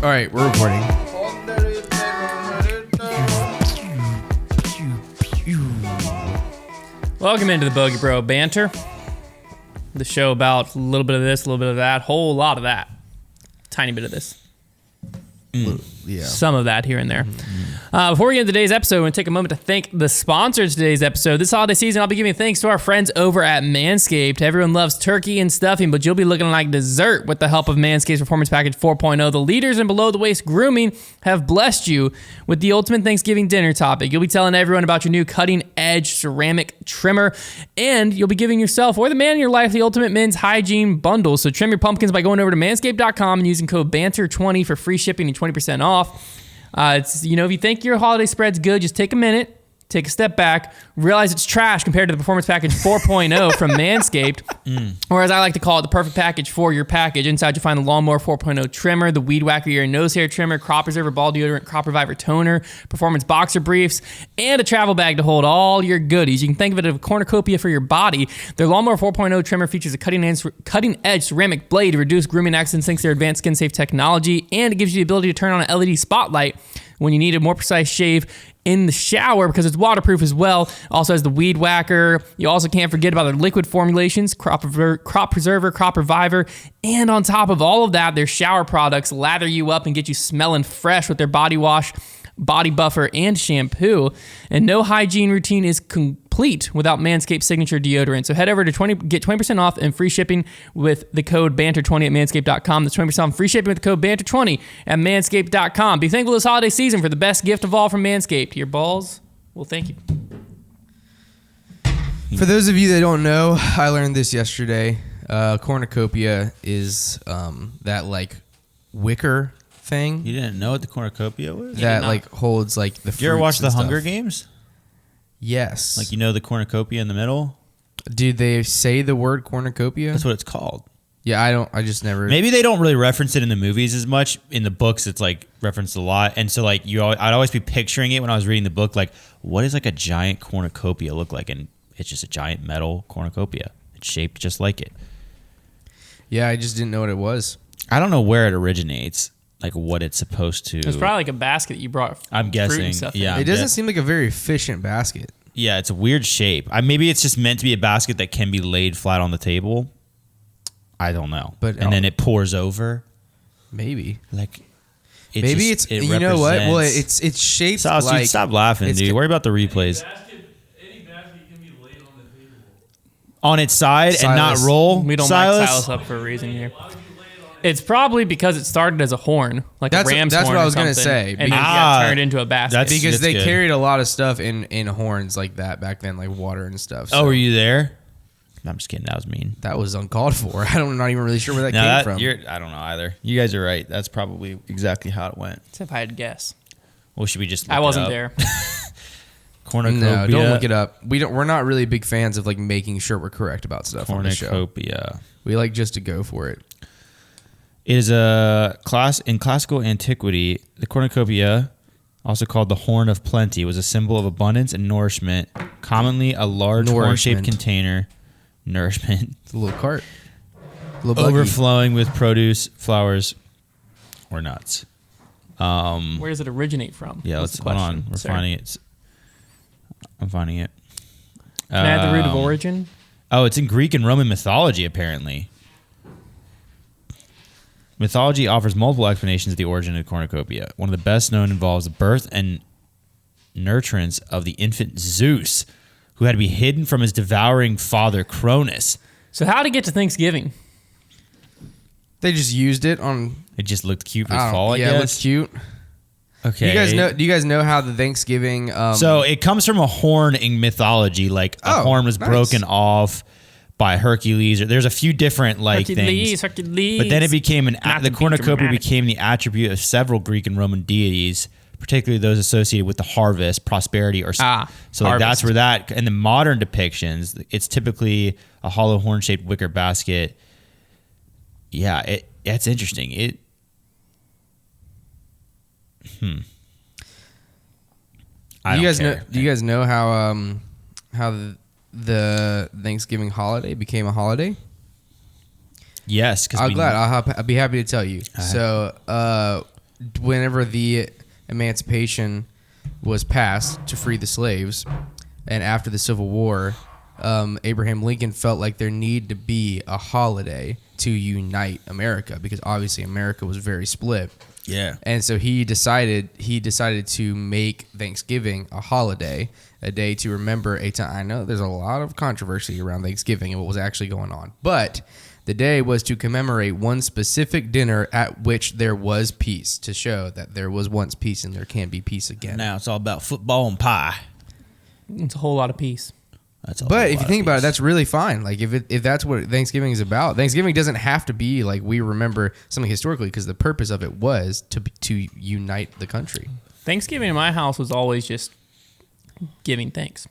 All right, we're recording. Welcome into the Bogey Bro Banter, the show about a little bit of this, a little bit of that, whole lot of that, tiny bit of this. Yeah. Some of that here and there. Before we get into today's episode, I want to take a moment to thank the sponsors of today's episode. This holiday season, I'll be giving thanks to our friends over at Manscaped. Everyone loves turkey and stuffing, but you'll be looking like dessert with the help of Manscaped's Performance Package 4.0. The leaders in below-the-waist grooming have blessed you with the ultimate Thanksgiving dinner topic. You'll be telling everyone about your new cutting-edge ceramic trimmer, and you'll be giving yourself or the man in your life the ultimate men's hygiene bundle. So trim your pumpkins by going over to manscaped.com and using code BANTER20 for free shipping and 20% off. If you think your holiday spread's good, just take a minute, take a step back, realize it's trash compared to the Performance Package 4.0 from Manscaped, or as I like to call it, the perfect package for your package. Inside, you'll find the Lawnmower 4.0 trimmer, the Weed Whacker ear and nose hair trimmer, Crop Preserver ball deodorant, Crop Reviver toner, Performance boxer briefs, and a travel bag to hold all your goodies. You can think of it as a cornucopia for your body. Their Lawnmower 4.0 trimmer features a cutting-edge ceramic blade to reduce grooming accidents thanks to their advanced skin-safe technology, and it gives you the ability to turn on an LED spotlight when you need a more precise shave in the shower because it's waterproof as well. Also has the Weed Whacker. You also can't forget about their liquid formulations, Crop Preserver, Crop Reviver, and on top of all of that, their shower products lather you up and get you smelling fresh with their body wash, body buffer, and shampoo. And no hygiene routine is complete without Manscaped signature deodorant. So head over to get 20% off and free shipping with the code BANTER20 at manscaped.com. That's 20% off free shipping with the code BANTER20 at manscaped.com. Be thankful this holiday season for the best gift of all from Manscaped. Your balls will thank you. For those of you that don't know, I learned this yesterday. Cornucopia is that like wicker thing. You didn't know what the cornucopia was? That like holds like the fruits. You ever watch the stuff. Hunger Games? Yes. Like, the cornucopia in the middle? Did they say the word cornucopia? That's what it's called. Yeah, I just never. Maybe they don't really reference it in the movies as much. In the books, it's like referenced a lot. And so like I'd always be picturing it when I was reading the book, like, what does like a giant cornucopia look like? And it's just a giant metal cornucopia. It's shaped just like it. Yeah, I just didn't know what it was. I don't know where it originates. Like what it's supposed to. It's probably like a basket you brought. I'm guessing. Fruit and stuff Yeah, It doesn't seem like a very efficient basket. Yeah, it's a weird shape. Maybe it's just meant to be a basket that can be laid flat on the table. I don't know. And then it pours over. Maybe. Like maybe it's you know what? Well, it's shaped like. Stop laughing, dude. Worry about the replays. Any basket can be laid on the table. On its side Silas. and not roll. We don't Silas? mic Silas up for a reason here. It's probably because it started as a horn, like a ram's horn. That's what I was going to say. And it got turned into a basket. Because they good. carried a lot of stuff in horns like that back then, like water and stuff. So Oh, were you there? I'm just kidding. That was mean. that was uncalled for. I'm not even really sure where that came from. I don't know either. You guys are right. That's probably exactly how it went. Except if I had to guess. Well, should we just look I wasn't it there. up? Cornucopia. No, don't look it up. We're not really big fans of like making sure we're correct about stuff on the show. Cornucopia. We like just to go for it. It is a class in classical antiquity. The cornucopia, also called the horn of plenty, was a symbol of abundance and nourishment. Commonly, a large horn-shaped container, nourishment, It's a little cart, a little buggy. overflowing with produce, flowers, or nuts. Where does it originate from? Yeah, What's hold the on. question, We're sir? finding it. I'm finding it. Can I have the root of origin? Oh, it's in Greek and Roman mythology, apparently. Mythology offers multiple explanations of the origin of the cornucopia. One of the best known involves the birth and nurturance of the infant Zeus, who had to be hidden from his devouring father Cronus. So how to get to Thanksgiving? They just used it on. It just looked cute for I don't- fall, I yeah, it guess. looks cute. Okay. Do you guys know how the Thanksgiving? So it comes from a horn in mythology. Like a horn was broken off by Hercules. Or there's a few different things. Hercules. But then it became the be cornucopia dramatic. became the attribute of several Greek and Roman deities, particularly those associated with the harvest, prosperity, or so harvest. that's where that. In the modern depictions, it's typically a hollow horn-shaped wicker basket. Yeah, that's interesting. Do you guys know how the Thanksgiving holiday became a holiday? Yes, because I'll be happy to tell you. So whenever the Emancipation was passed to free the slaves, and after the Civil War, Abraham Lincoln felt like there needed to be a holiday to unite America, because obviously America was very split. Yeah. And so he decided to make Thanksgiving a holiday, a day to remember a time. I know there's a lot of controversy around Thanksgiving and what was actually going on, but the day was to commemorate one specific dinner at which there was peace, to show that there was once peace and there can be peace again. Now it's all about football and pie. It's a whole lot of peace. But if you think about it, that's really fine. Like if that's what Thanksgiving is about, Thanksgiving doesn't have to be like we remember something historically, because the purpose of it was to unite the country. Thanksgiving in my house was always just giving thanks.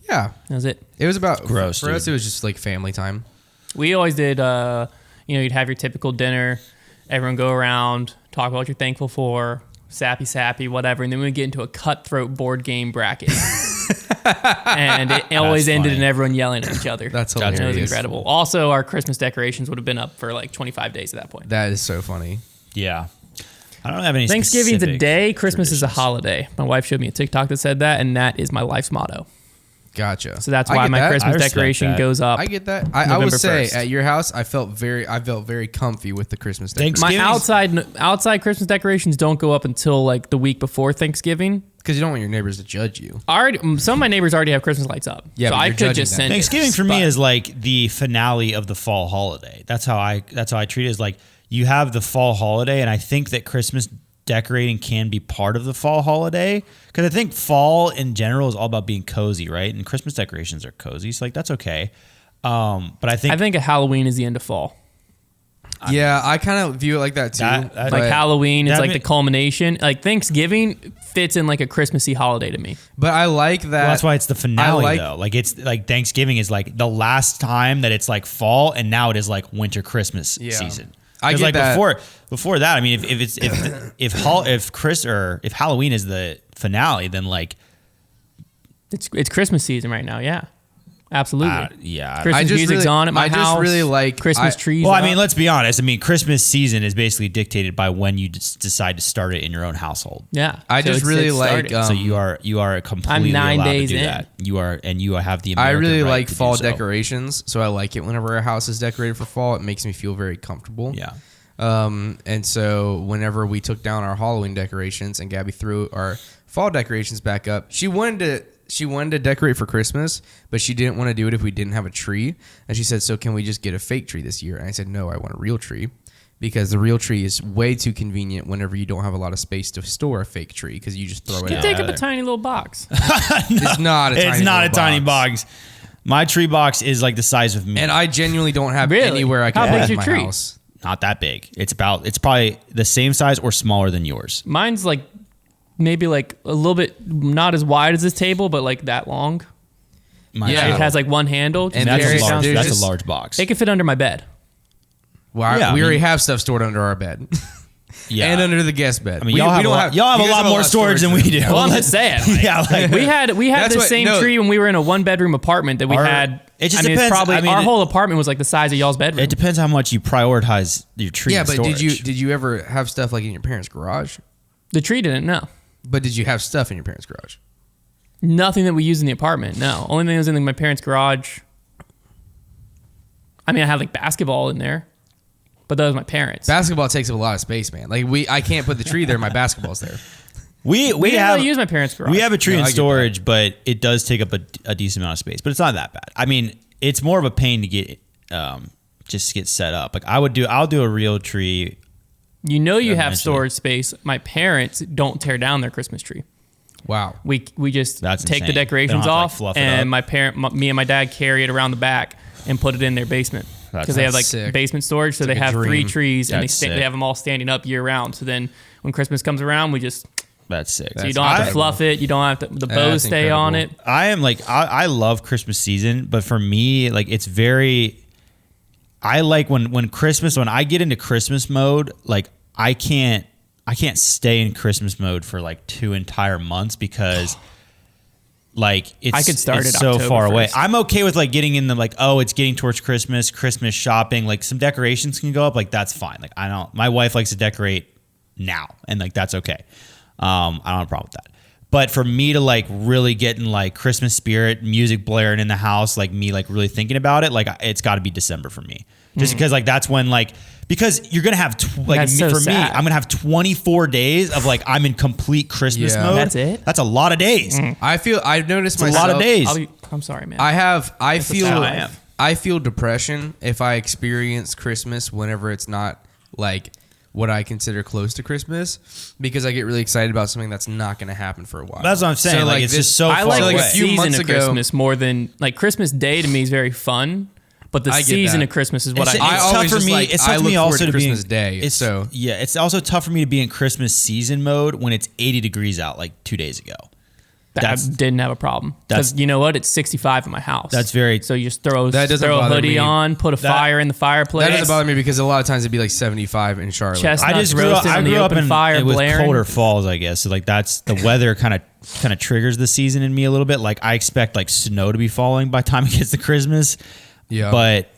Yeah, That was it. it was about Gross, for us. dude. It was just like family time. We always did, you'd have your typical dinner, everyone go around, talk about what you're thankful for, sappy, whatever, and then we'd get into a cutthroat board game bracket. And it always ended funny. in everyone yelling at each other. That's It was hilarious. incredible. Also, our Christmas decorations would have been up for like 25 days at that point. That is so funny. Yeah. I don't have any Thanksgiving's a specific day, Christmas is a traditions. holiday. My wife showed me a TikTok that said that, and that is my life's motto. Gotcha. So that's I why get my that. I Christmas respect decoration that. goes up. I get that. I would November say 1st. at your house, I felt very comfy with the Christmas decorations. My Thanksgiving's- outside Christmas decorations don't go up until like the week before Thanksgiving. Because you don't want your neighbors to judge you. Some of my neighbors already have Christmas lights up. Yeah, so but I you're could judging just them. send it. Thanksgiving for me But is like the finale of the fall holiday. That's how I treat it. Is like you have the fall holiday, and I think that Christmas decorating can be part of the fall holiday, because I think fall in general is all about being cozy, right? And Christmas decorations are cozy, so like that's okay. But I think Halloween is the end of fall. Yeah, I kind of view it like that too. That- but- Like Halloween is that like ma- the culmination. Like Thanksgiving fits in like a Christmassy holiday to me. But I like that. well, that's why it's the finale like- though. Like it's like Thanksgiving is like the last time that it's like fall, and now it is like winter Christmas Yeah. season. I 'Cause, get like that. before that, I mean, if Halloween is the finale, then like It's Christmas season right now. Yeah, absolutely. yeah. Christmas I just music's really- on at my I just house. really like- Christmas I- trees. Well, I up. mean, let's be honest. I mean, Christmas season is basically dictated by when you decide to start it in your own household. yeah. I just it's really like, started. So you are completely 9 allowed days to do in. that. You have the I American really right like to do fall so. decorations, so I like it whenever our house is decorated for fall. It makes me feel very comfortable. Yeah. And so whenever we took down our Halloween decorations and Gabby threw our fall decorations back up, she wanted to decorate for Christmas, but she didn't want to do it if we didn't have a tree. And she said, "So can we just get a fake tree this year?" And I said, "No, I want a real tree." Because the real tree is way too convenient whenever you don't have a lot of space to store a fake tree, because you just throw it You out. take up a tiny little box. It's not a tiny It's not a little tiny box. My tree box is like the size of me. And I genuinely don't have Really? anywhere I can How put big's in your my tree? house. Not that big. It's probably the same size or smaller than yours. Mine's like maybe like a little bit not as wide as this table, but like that long. Mine Yeah. It has like one handle. And just that's carry a it large. downstairs. That's just- a large box. It can fit under my bed. Well, Yeah, we I already mean- have stuff stored under our bed. Yeah. And under the guest bed. I mean, y'all have a lot you guys more storage than we do. Well, I'm just saying. Like, Yeah, like we had That's the what- same no. tree when we were in a 1-bedroom apartment that we Our- had. it just I mean, depends. It's probably I mean, our it- whole apartment was like the size of y'all's bedroom. it depends how much you prioritize your tree. Yeah, but storage. did you ever have stuff like in your parents' garage? The tree didn't. No, But did you have stuff in your parents' garage? nothing that we used in the apartment. No, only thing that was in my parents' garage. I mean, I had like basketball in there, but that was my parents. Basketball takes up a lot of space, man. Like I can't put the tree there. My basketball's there. we we didn't have really use my parents' garage. we have a tree No, in I get storage, but it does take up a decent amount of space. But it's not that bad. I mean, it's more of a pain to get just get set up. Like I'll do a real tree. You know, you have Eventually. storage space. My parents don't tear down their Christmas tree. Wow. We just That's take the insane. They decorations don't have to, like, off, fluff it and up. me and my dad carry it around the back and put it in their basement because they have like That's sick. basement storage. So It's they like a have 3 dream. trees, and That's they sick. have them all standing up year round. So then when Christmas comes around, we just That's sick. so you don't have to fluff it. You don't have to the bows That's stay on it. incredible. I am like I love Christmas season, but for me, like it's very. I like when Christmas when I get into Christmas mode, like I can't stay in Christmas mode for like 2 entire months because like it's I could start it's it so October far away. 1st. I'm okay with like getting in the like, oh, it's getting towards Christmas shopping, like some decorations can go up, like that's fine. Like I don't my wife likes to decorate now, and like that's okay. I don't have a problem with that. But for me to like really get in like Christmas spirit, music blaring in the house, like me like really thinking about it, like it's got to be December for me. Just because like that's when like, because you're gonna have I'm gonna have 24 days of like I'm in complete Christmas mode. That's it. That's a lot of days. I've noticed It's myself a lot of days. I'm sorry, man. I feel depression if I experience Christmas whenever it's not like what I consider close to Christmas, because I get really excited about something that's not going to happen for a while. That's what I'm saying. So like it's just so far I like away. the season of Christmas more than like Christmas Day to me is very fun, but the season of Christmas is what it's I tough for me. It's tough for me also to be Christmas Day. It's also tough for me to be in Christmas season mode when it's 80 degrees out like 2 days ago. I didn't have a problem because you know what? It's 65 in my house. That's very. So you just throw a hoodie on, put a fire in the fireplace. That doesn't bother me because a lot of times it'd be like 75 in Charlotte. I just grew up in fire with blaring. colder falls, I guess. So like that's the weather kind of triggers the season in me a little bit. Like I expect like snow to be falling by the time it gets to Christmas. Yeah, but.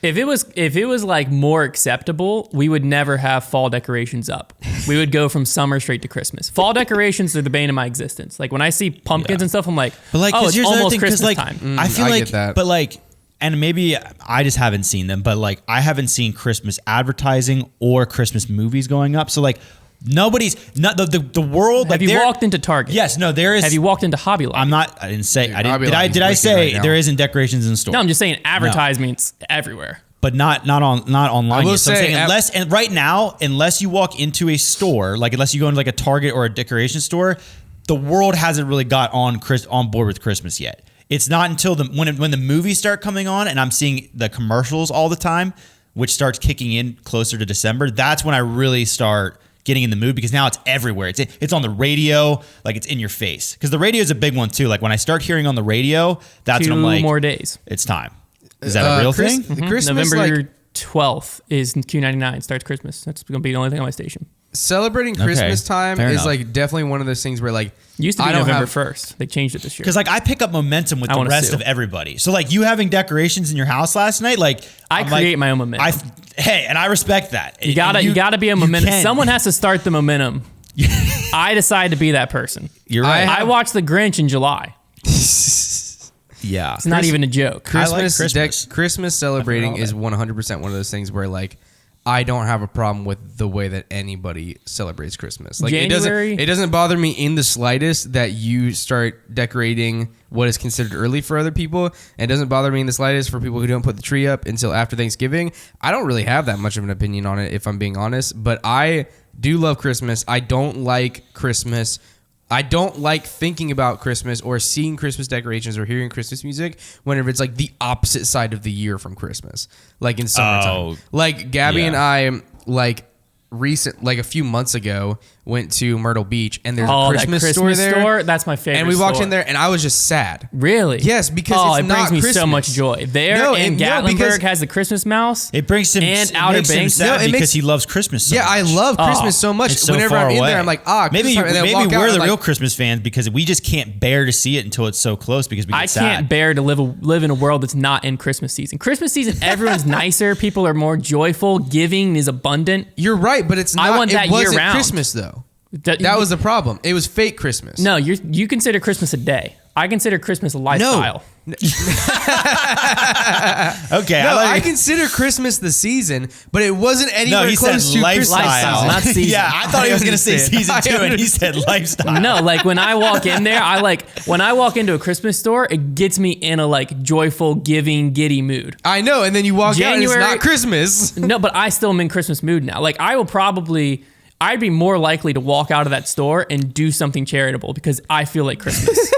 If it was like more acceptable, we would never have fall decorations up. We would go from summer straight to Christmas. Fall decorations are the bane of my existence. Like when I see pumpkins and stuff, I'm like, it's almost Christmas time. I feel like, get that. But like, and maybe I just haven't seen them, but like I haven't seen Christmas advertising or Christmas movies going up. So like the world. Have you walked into Target? Yes, no, there is. Have you walked into Hobby Lobby? I didn't say. Did I say there isn't decorations in store? No, I'm just saying advertisements everywhere. But not online. I will yet. So say, I'm saying right now, unless you walk into a store, like unless you go into like a Target or a decoration store, the world hasn't really got on board with Christmas yet. It's not until when the movies start coming on and I'm seeing the commercials all the time, which starts kicking in closer to December. That's when I really start getting in the mood, because now it's everywhere. It's on the radio, like it's in your face. Because the radio is a big one too. Like when I start hearing on the radio, that's when I'm like, 2 more days. It's time. Is that a real thing? Christmas, November 12th is Q99. Starts Christmas. That's going to be the only thing on my station. Celebrating Christmas time Fair is enough. like definitely one of those things where like Used to be November 1st. They changed it this year. Because like I pick up momentum with the rest of everybody. So like you having decorations in your house last night, like I create my own momentum. And I respect that. You gotta be a momentum. Someone has to start the momentum. I decide to be that person. You're right. I watched The Grinch in July. Yeah, it's not even a joke. Christmas celebrating is 100% one of those things where like I don't have a problem with the way that anybody celebrates Christmas. Like it doesn't bother me in the slightest that you start decorating what is considered early for other people. And it doesn't bother me in the slightest for people who don't put the tree up until after Thanksgiving. I don't really have that much of an opinion on it, if I'm being honest, but I do love Christmas. I don't like Christmas. I don't like thinking about Christmas or seeing Christmas decorations or hearing Christmas music whenever it's like the opposite side of the year from Christmas, like in summertime. Like Gabby and I, like a few months ago, went to Myrtle Beach and there's a Christmas store there. That's my favorite. And we walked in there and I was just sad. Really? Yes, because it brings me so much joy. And Gatlinburg has the Christmas mouse. It brings him and Outer Banks because he loves Christmas so much. I love Christmas so much. So whenever I'm in there, I'm like, maybe we're the real Christmas fans because we just can't bear to see it until it's so close because we get sad. I can't bear to live in a world that's not in Christmas season. Christmas season, everyone's nicer. People are more joyful. Giving is abundant. You're right, but it's not. I want that year round. Christmas though. That was the problem. It was fake Christmas. No, you consider Christmas a day. I consider Christmas a lifestyle. No. Okay. No, I consider Christmas the season, but it wasn't anywhere close to lifestyle, not season. Yeah, I thought he was going to say season 2, and he said lifestyle. No, like when I walk in there, when I walk into a Christmas store, it gets me in a like joyful, giving, giddy mood. I know, and then you walk out and it's not Christmas. No, but I still am in Christmas mood now. Like I'd be more likely to walk out of that store and do something charitable because I feel like Christmas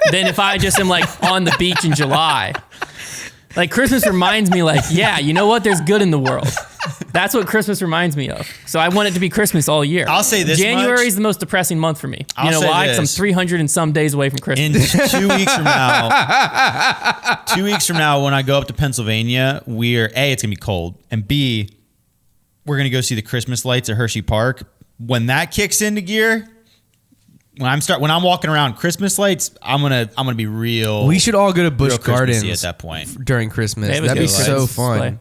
than if I just am like on the beach in July. Like Christmas reminds me like, yeah, you know what? There's good in the world. That's what Christmas reminds me of. So I want it to be Christmas all year. I'll say this January is the most depressing month for me. You know why? Because I'm 300 and some days away from Christmas. In 2 weeks from now, 2 weeks from now, when I go up to Pennsylvania, it's going to be cold. And B, we're going to go see the Christmas lights at Hershey Park. When that kicks into gear, when I'm walking around Christmas lights, I'm gonna be real. We should all go to Busch Gardens at that point during Christmas. That'd be so fun. Display.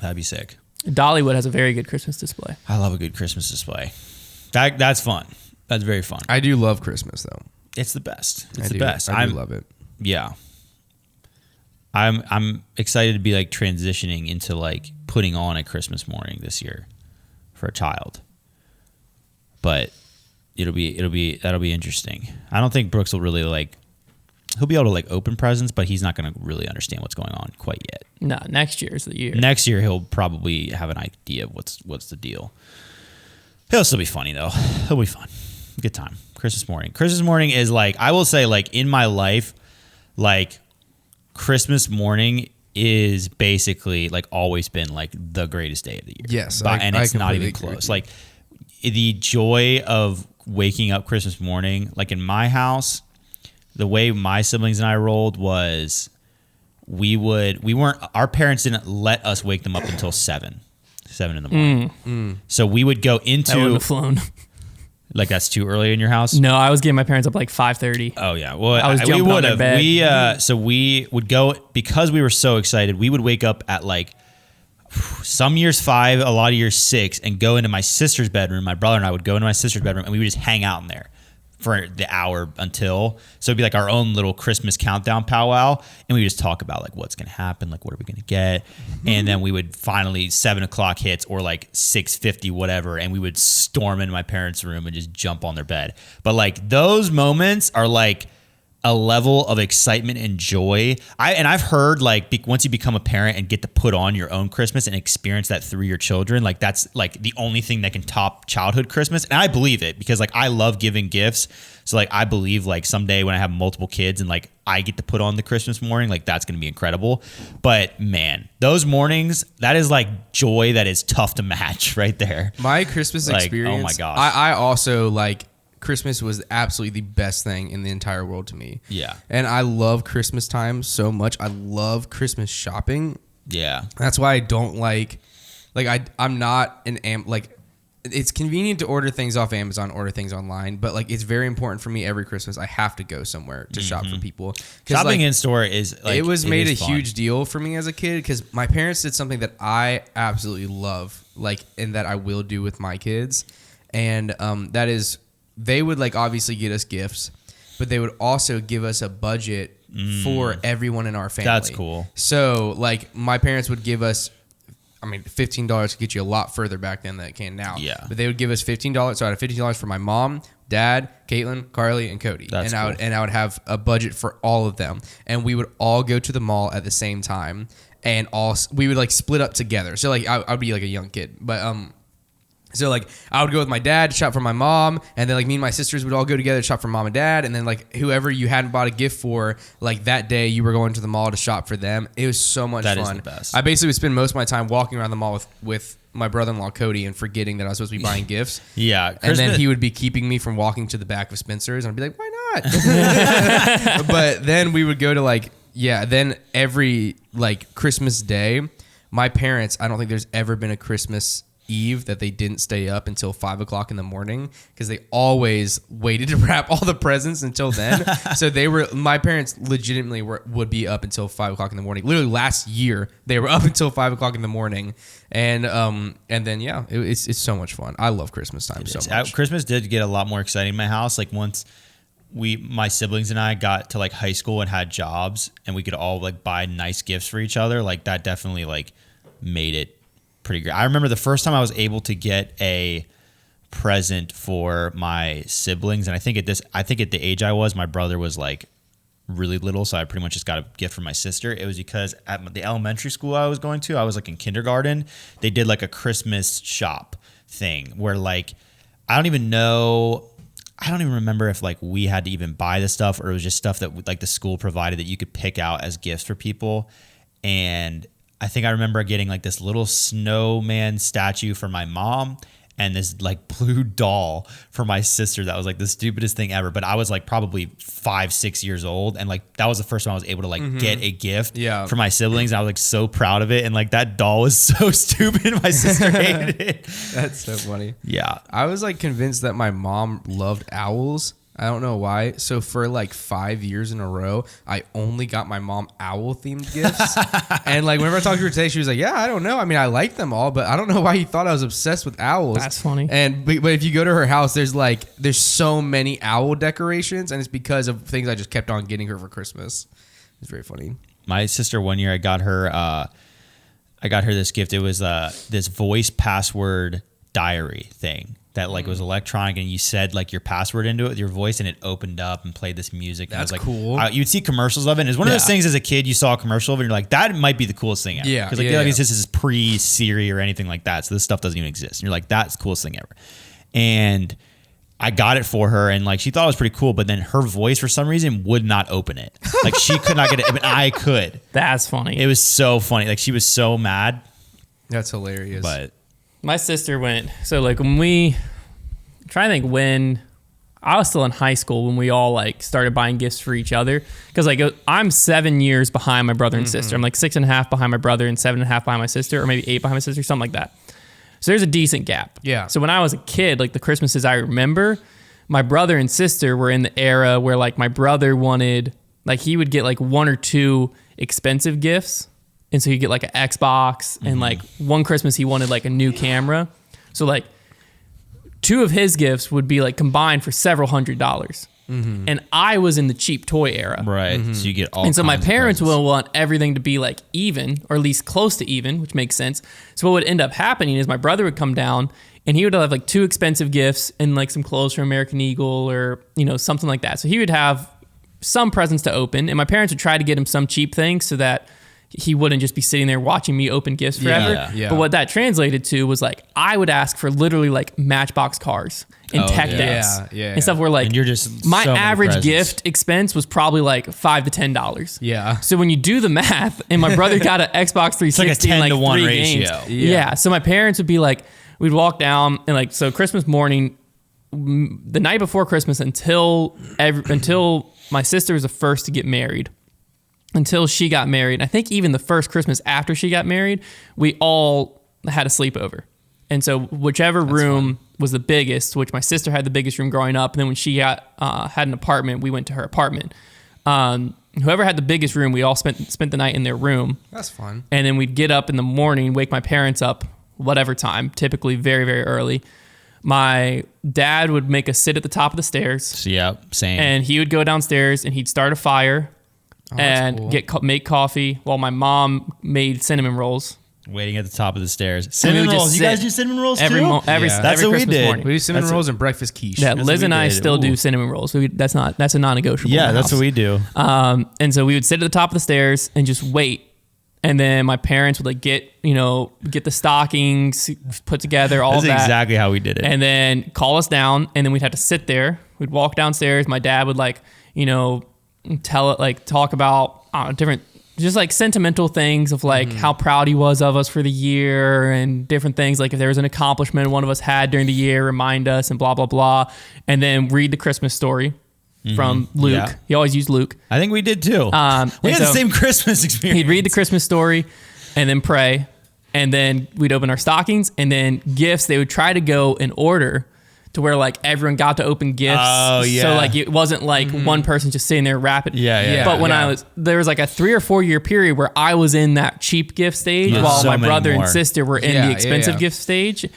That'd be sick. Dollywood has a very good Christmas display. I love a good Christmas display. That's fun. That's very fun. I do love Christmas though. It's the best. It's I the do. best. I do love it. Yeah. I'm excited to be like transitioning into like putting on a Christmas morning this year for a child. But that'll be interesting. I don't think Brooks will really like, he'll be able to like open presents, but he's not going to really understand what's going on quite yet. No, next year's the year. Next year he'll probably have an idea of what's the deal. He'll still be funny though. He'll be fun. Good time. Christmas morning. Christmas morning is like, I will say like in my life, like Christmas morning is basically like always been like the greatest day of the year. Yes. And it's not even agree close. Like the joy of waking up Christmas morning, like in my house, the way my siblings and I rolled was our parents didn't let us wake them up until 7 in the morning. So we would go I wouldn't into have flown. like that's too early in your house. No, I was getting my parents up like 5:30. Oh yeah, well I was we jumping on would their have. bed. So we would go because we were so excited. We would wake up at like some years 5, a lot of years 6, and go into my sister's bedroom. My brother and I would go into my sister's bedroom, and we would just hang out in there for the hour until. So it'd be like our own little Christmas countdown powwow, and we would just talk about like what's gonna happen, like what are we gonna get, and then we would finally 7:00 hits or like 6:50 whatever, and we would storm into my parents' room and just jump on their bed. But like those moments are like a level of excitement and joy. I've heard like once you become a parent and get to put on your own Christmas and experience that through your children, like that's like the only thing that can top childhood Christmas. And I believe it because like I love giving gifts. So like I believe like someday when I have multiple kids and like I get to put on the Christmas morning, like that's going to be incredible. But man, those mornings, that is like joy that is tough to match right there. My Christmas Like, experience. oh my gosh. I also like Christmas was absolutely the best thing in the entire world to me. Yeah. And I love Christmas time so much. I love Christmas shopping. Yeah. That's why I don't I'm not it's convenient to order things off Amazon, order things online, but like it's very important for me every Christmas I have to go somewhere to shop for people. Shopping in store is like, it was made a fun. huge deal for me as a kid because my parents did something that I absolutely love, like, and that I will do with my kids. And that is, they would like obviously get us gifts, but they would also give us a budget for everyone in our family. That's cool. So like my parents would give us, I mean, $15 could get you a lot further back then than it can now. Yeah. But they would give us $15. So I had $15 for my mom, dad, Caitlin, Carly, and Cody. That's and cool. I would have a budget for all of them. And we would all go to the mall at the same time. And we would like split up together. So like I would be like a young kid. But so like I would go with my dad to shop for my mom, and then like me and my sisters would all go together to shop for mom and dad, and then like whoever you hadn't bought a gift for, like that day you were going to the mall to shop for them. It was so much fun. That is the best. I basically would spend most of my time walking around the mall with my brother-in-law Cody and forgetting that I was supposed to be buying gifts. Yeah. And then he would be keeping me from walking to the back of Spencer's, and I'd be like, why not? But then we would go to like, then every like Christmas day, my parents, I don't think there's ever been a Christmas Eve that they didn't stay up until 5 o'clock in the morning because they always waited to wrap all the presents until then. So my parents legitimately would be up until 5 o'clock in the morning. Literally last year they were up until 5 o'clock in the morning, and then it's so much fun. I love Christmas time so much. Christmas did get a lot more exciting in my house. Like once my siblings and I got to like high school and had jobs, and we could all like buy nice gifts for each other. Like that definitely like made it pretty great. I remember the first time I was able to get a present for my siblings, and I think at the age I was, my brother was like really little, so I pretty much just got a gift from my sister. It was because at the elementary school I was going to, I was like in kindergarten, they did like a Christmas shop thing where like I don't even remember if like we had to even buy the stuff or it was just stuff that like the school provided that you could pick out as gifts for people. And I think I remember getting like this little snowman statue for my mom and this like blue doll for my sister that was like the stupidest thing ever. But I was like probably 5-6 years old, and like that was the first time I was able to like get a gift for my siblings. And I was like so proud of it, and like that doll was so stupid. My sister hated it. That's so funny. Yeah. I was like convinced that my mom loved owls I don't know why. So for like 5 years in a row, I only got my mom owl themed gifts. And like whenever I talked to her today, she was like, "Yeah, I don't know. I mean, I like them all, but I don't know why you thought I was obsessed with owls." That's funny. And but if you go to her house, there's so many owl decorations, and it's because of things I just kept on getting her for Christmas. It's very funny. My sister, one year, I got her this gift. It was this voice password diary thing that like was electronic, and you said like your password into it with your voice, and it opened up and played this music. And That's it was like, cool. You'd see commercials of it. And it's one of those things as a kid you saw a commercial of it, and you're like, that might be the coolest thing ever. Yeah, because like yeah. this is pre-Siri or anything like that, so this stuff doesn't even exist. And you're like, that's the coolest thing ever. And I got it for her, and like she thought it was pretty cool, but then her voice for some reason would not open it. Like she could not get it, but I could. That's funny. It was so funny. Like she was so mad. That's hilarious. But My sister went, so like trying to think when I was still in high school when we all like started buying gifts for each other. Cause like I'm 7 years behind my brother and sister. I'm like 6.5 behind my brother and 7.5 behind my sister, or maybe 8 behind my sister, something like that. So there's a decent gap. Yeah. So when I was a kid, like the Christmases I remember, my brother and sister were in the era where like my brother wanted, like he would get like 1 or 2 expensive gifts. And so he'd get like an Xbox, and like one Christmas he wanted like a new camera. So like 2 of his gifts would be like combined for several $100s. And I was in the cheap toy era. right, so you get all. And so my kinds of parents presents. will want everything to be like even, or at least close to even, which makes sense. So what would end up happening is my brother would come down and he would have like 2 expensive gifts and like some clothes from American Eagle or, you know, something like that. So he would have some presents to open, and my parents would try to get him some cheap things so that he wouldn't just be sitting there watching me open gifts forever. Yeah. But what that translated to was like, I would ask for literally like Matchbox cars and tech decks and stuff where like, And you're just my so many average presents. gift expense was probably like $5 to $10. Yeah. So when you do the math, and my brother got an Xbox 360 like a 10 and like to 1 3 ratio. games. Yeah. Yeah. So my parents would be like, we'd walk down and like, so Christmas morning, the night before Christmas until my sister was the first to get married. Until she got married, I think even the first Christmas after she got married, we all had a sleepover. And so whichever room was the biggest, which my sister had the biggest room growing up, and then when she got had an apartment, we went to her apartment. Whoever had the biggest room, we all spent the night in their room. That's fun. And then we'd get up in the morning, wake my parents up, whatever time, typically very, very early. My dad would make us sit at the top of the stairs. So, yeah, same. And he would go downstairs and he'd start a fire and cool. make coffee while my mom made cinnamon rolls. Waiting at the top of the stairs. And we Cinnamon would just rolls. You guys sit do cinnamon rolls every too? mo- every Yeah. That's every what we Christmas did. morning. We do cinnamon That's rolls and breakfast quiche. Yeah, That's Liz what and we I did. still do Ooh. cinnamon rolls. That's a non-negotiable. in Yeah, the that's house. what we do. And so we would sit at the top of the stairs and just wait. And then my parents would like get the stockings put together, all That's of that. exactly how we did it. And then call us down, and then we'd have to sit there. We'd walk downstairs. My dad would talk about different, just like sentimental things of like how proud he was of us for the year and different things. Like if there was an accomplishment one of us had during the year, remind us and blah, blah, blah. And then read the Christmas story from Luke. Yeah. He always used Luke. I think we did too. We and had the so same Christmas experience. He'd read the Christmas story and then pray. And then we'd open our stockings, and then gifts, they would try to go in order to where like everyone got to open gifts. Oh, yeah. So like it wasn't like one person just sitting there wrapping. Yeah. But when yeah. there was like a 3 or 4 year period where I was in that cheap gift stage There's while so my many brother more. and sister were in Yeah, the expensive yeah. gift stage.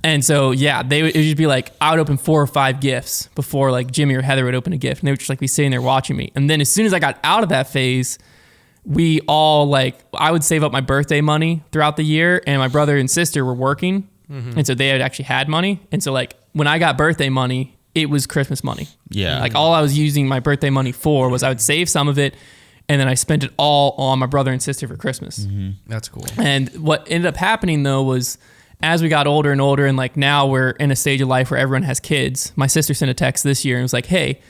And so, yeah, it would just be like, I would open 4 or 5 gifts before like Jimmy or Heather would open a gift. And they would just like be sitting there watching me. And then as soon as I got out of that phase, we all I would save up my birthday money throughout the year, and my brother and sister were working. And so they had actually had money. And so like when I got birthday money, it was Christmas money. Yeah. Like all I was using my birthday money for was I would save some of it, and then I spent it all on my brother and sister for Christmas. That's cool. And what ended up happening though was as we got older and older, and like now we're in a stage of life where everyone has kids. My sister sent a text this year and was like, hey,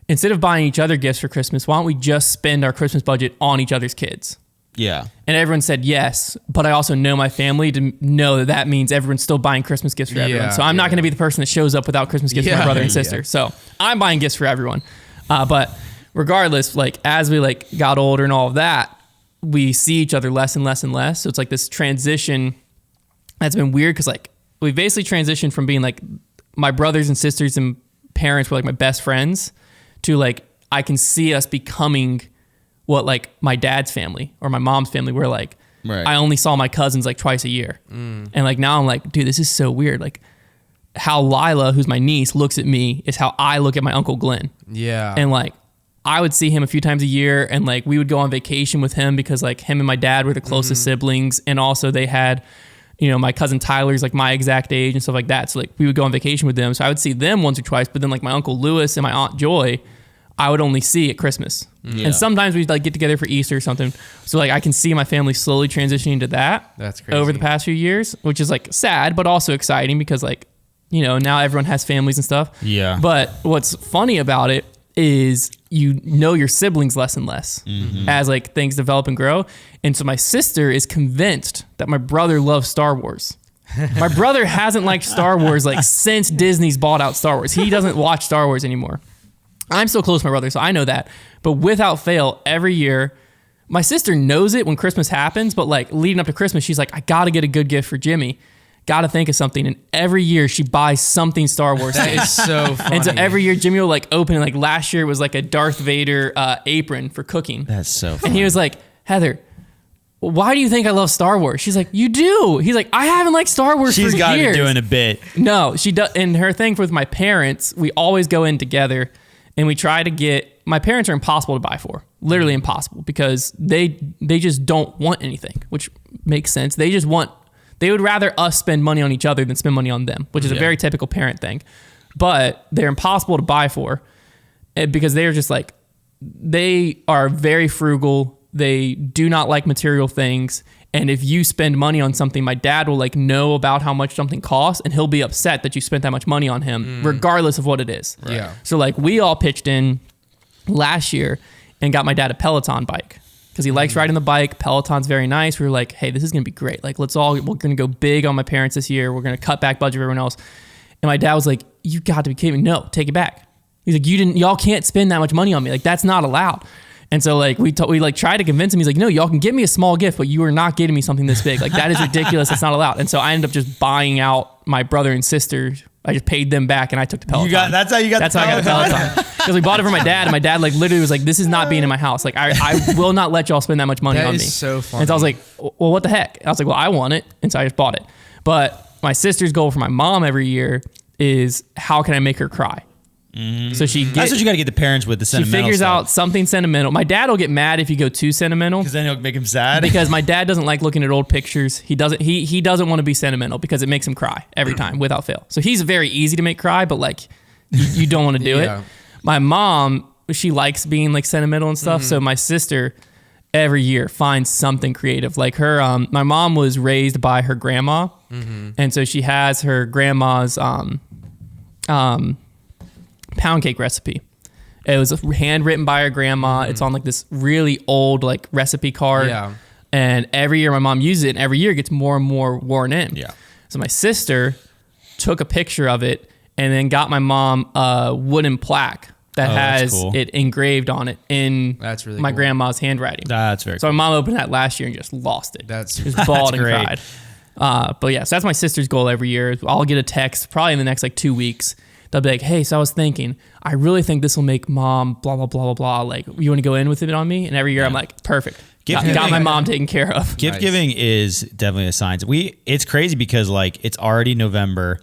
instead of buying each other gifts for Christmas, why don't we just spend our Christmas budget on each other's kids? Yeah. And everyone said yes, but I also know my family to know that means everyone's still buying Christmas gifts for everyone. So I'm not going to be the person that shows up without Christmas gifts for my brother and sister. So I'm buying gifts for everyone. But regardless, like as we like got older and all of that, we see each other less and less and less. So it's like this transition that's been weird because like we basically transitioned from being like my brothers and sisters and parents were like my best friends to like I can see us becoming what like my dad's family or my mom's family were like. Right. I only saw my cousins like twice a year. And like now I'm like, dude, this is so weird. Like how Lila, who's my niece, looks at me is how I look at my Uncle Glenn. Yeah. And like I would see him a few times a year and like we would go on vacation with him because like him and my dad were the closest siblings. And also they had, you know, my cousin Tyler's like my exact age and stuff like that. So like we would go on vacation with them. So I would see them once or twice, but then like my Uncle Lewis and my Aunt Joy, I would only see at Christmas. Yeah. And sometimes we'd like get together for Easter or something. So like I can see my family slowly transitioning to that. That's crazy. Over the past few years, which is like sad, but also exciting because like, you know, now everyone has families and stuff. Yeah. But what's funny about it is you know your siblings less and less as like things develop and grow. And so my sister is convinced that my brother loves Star Wars. My brother hasn't liked Star Wars like since Disney's bought out Star Wars. He doesn't watch Star Wars anymore. I'm so close to my brother, so I know that. But without fail, every year, my sister knows it when Christmas happens, but like leading up to Christmas, she's like, I gotta get a good gift for Jimmy. Gotta think of something. And every year she buys something Star Wars. That is so funny. And so every year Jimmy will like open, like last year it was like a Darth Vader apron for cooking. That's so funny. And he was like, Heather, why do you think I love Star Wars? She's like, you do. He's like, I haven't liked Star Wars for years. She's got to be doing a bit. No, she does. And her thing with my parents, we always go in together and we try to get, my parents are impossible to buy for, literally impossible because they just don't want anything, which makes sense. They would rather us spend money on each other than spend money on them, which is a very typical parent thing, but they're impossible to buy for because they are just like, they are very frugal. They do not like material things. And if you spend money on something, my dad will like know about how much something costs and he'll be upset that you spent that much money on him, regardless of what it is. Right. Yeah. So like we all pitched in last year and got my dad a Peloton bike because he likes riding the bike. Peloton's very nice. We were like, hey, this is going to be great. Like we're going to go big on my parents this year. We're going to cut back budget for everyone else. And my dad was like, you got to be kidding me. No, take it back. He's like, y'all can't spend that much money on me. Like that's not allowed. And so like we like tried to convince him. He's like, no, y'all can get me a small gift, but you are not getting me something this big. Like that is ridiculous. It's not allowed. And so I ended up just buying out my brother and sister. I just paid them back and I took the Peloton. That's how you got That's the how I got the Peloton. Because we bought it for my dad and my dad like literally was like, this is not being in my house. Like I will not let y'all spend that much money That on is me. so funny. And so I was like, well, what the heck? I was like, well, I want it. And so I just bought it. But my sister's goal for my mom every year is how can I make her cry? So That's what you got to get the parents with, the she sentimental figures stuff. out something sentimental. My dad will get mad if you go too sentimental Because then it'll make him sad. because my dad doesn't like looking at old pictures. He doesn't want to be sentimental because it makes him cry every time without fail. So he's very easy to make cry, but like you don't want to do Yeah. it. My mom, she likes being like sentimental and stuff. So my sister every year finds something creative. Like her, my mom was raised by her grandma, and so she has her grandma's pound cake recipe. It was handwritten by her grandma. It's on like this really old like recipe card. Yeah. And every year my mom uses it and every year it gets more and more worn in. Yeah. So my sister took a picture of it and then got my mom a wooden plaque that that's has cool. it engraved on it in That's really my cool. grandma's handwriting. That's very So cool. my mom opened that last year and just lost it. That's Just bawled and great. cried. But yeah, so that's my sister's goal every year. I'll get a text probably in the next like 2 weeks. They'll be like, hey, so I was thinking, I really think this will make mom blah, blah, blah, blah, blah. Like, you want to go in with it on me? And every year I'm like, perfect. Gift Got my giving- mom taken care of. Gift Nice. giving is definitely a science. It's crazy because like it's already November.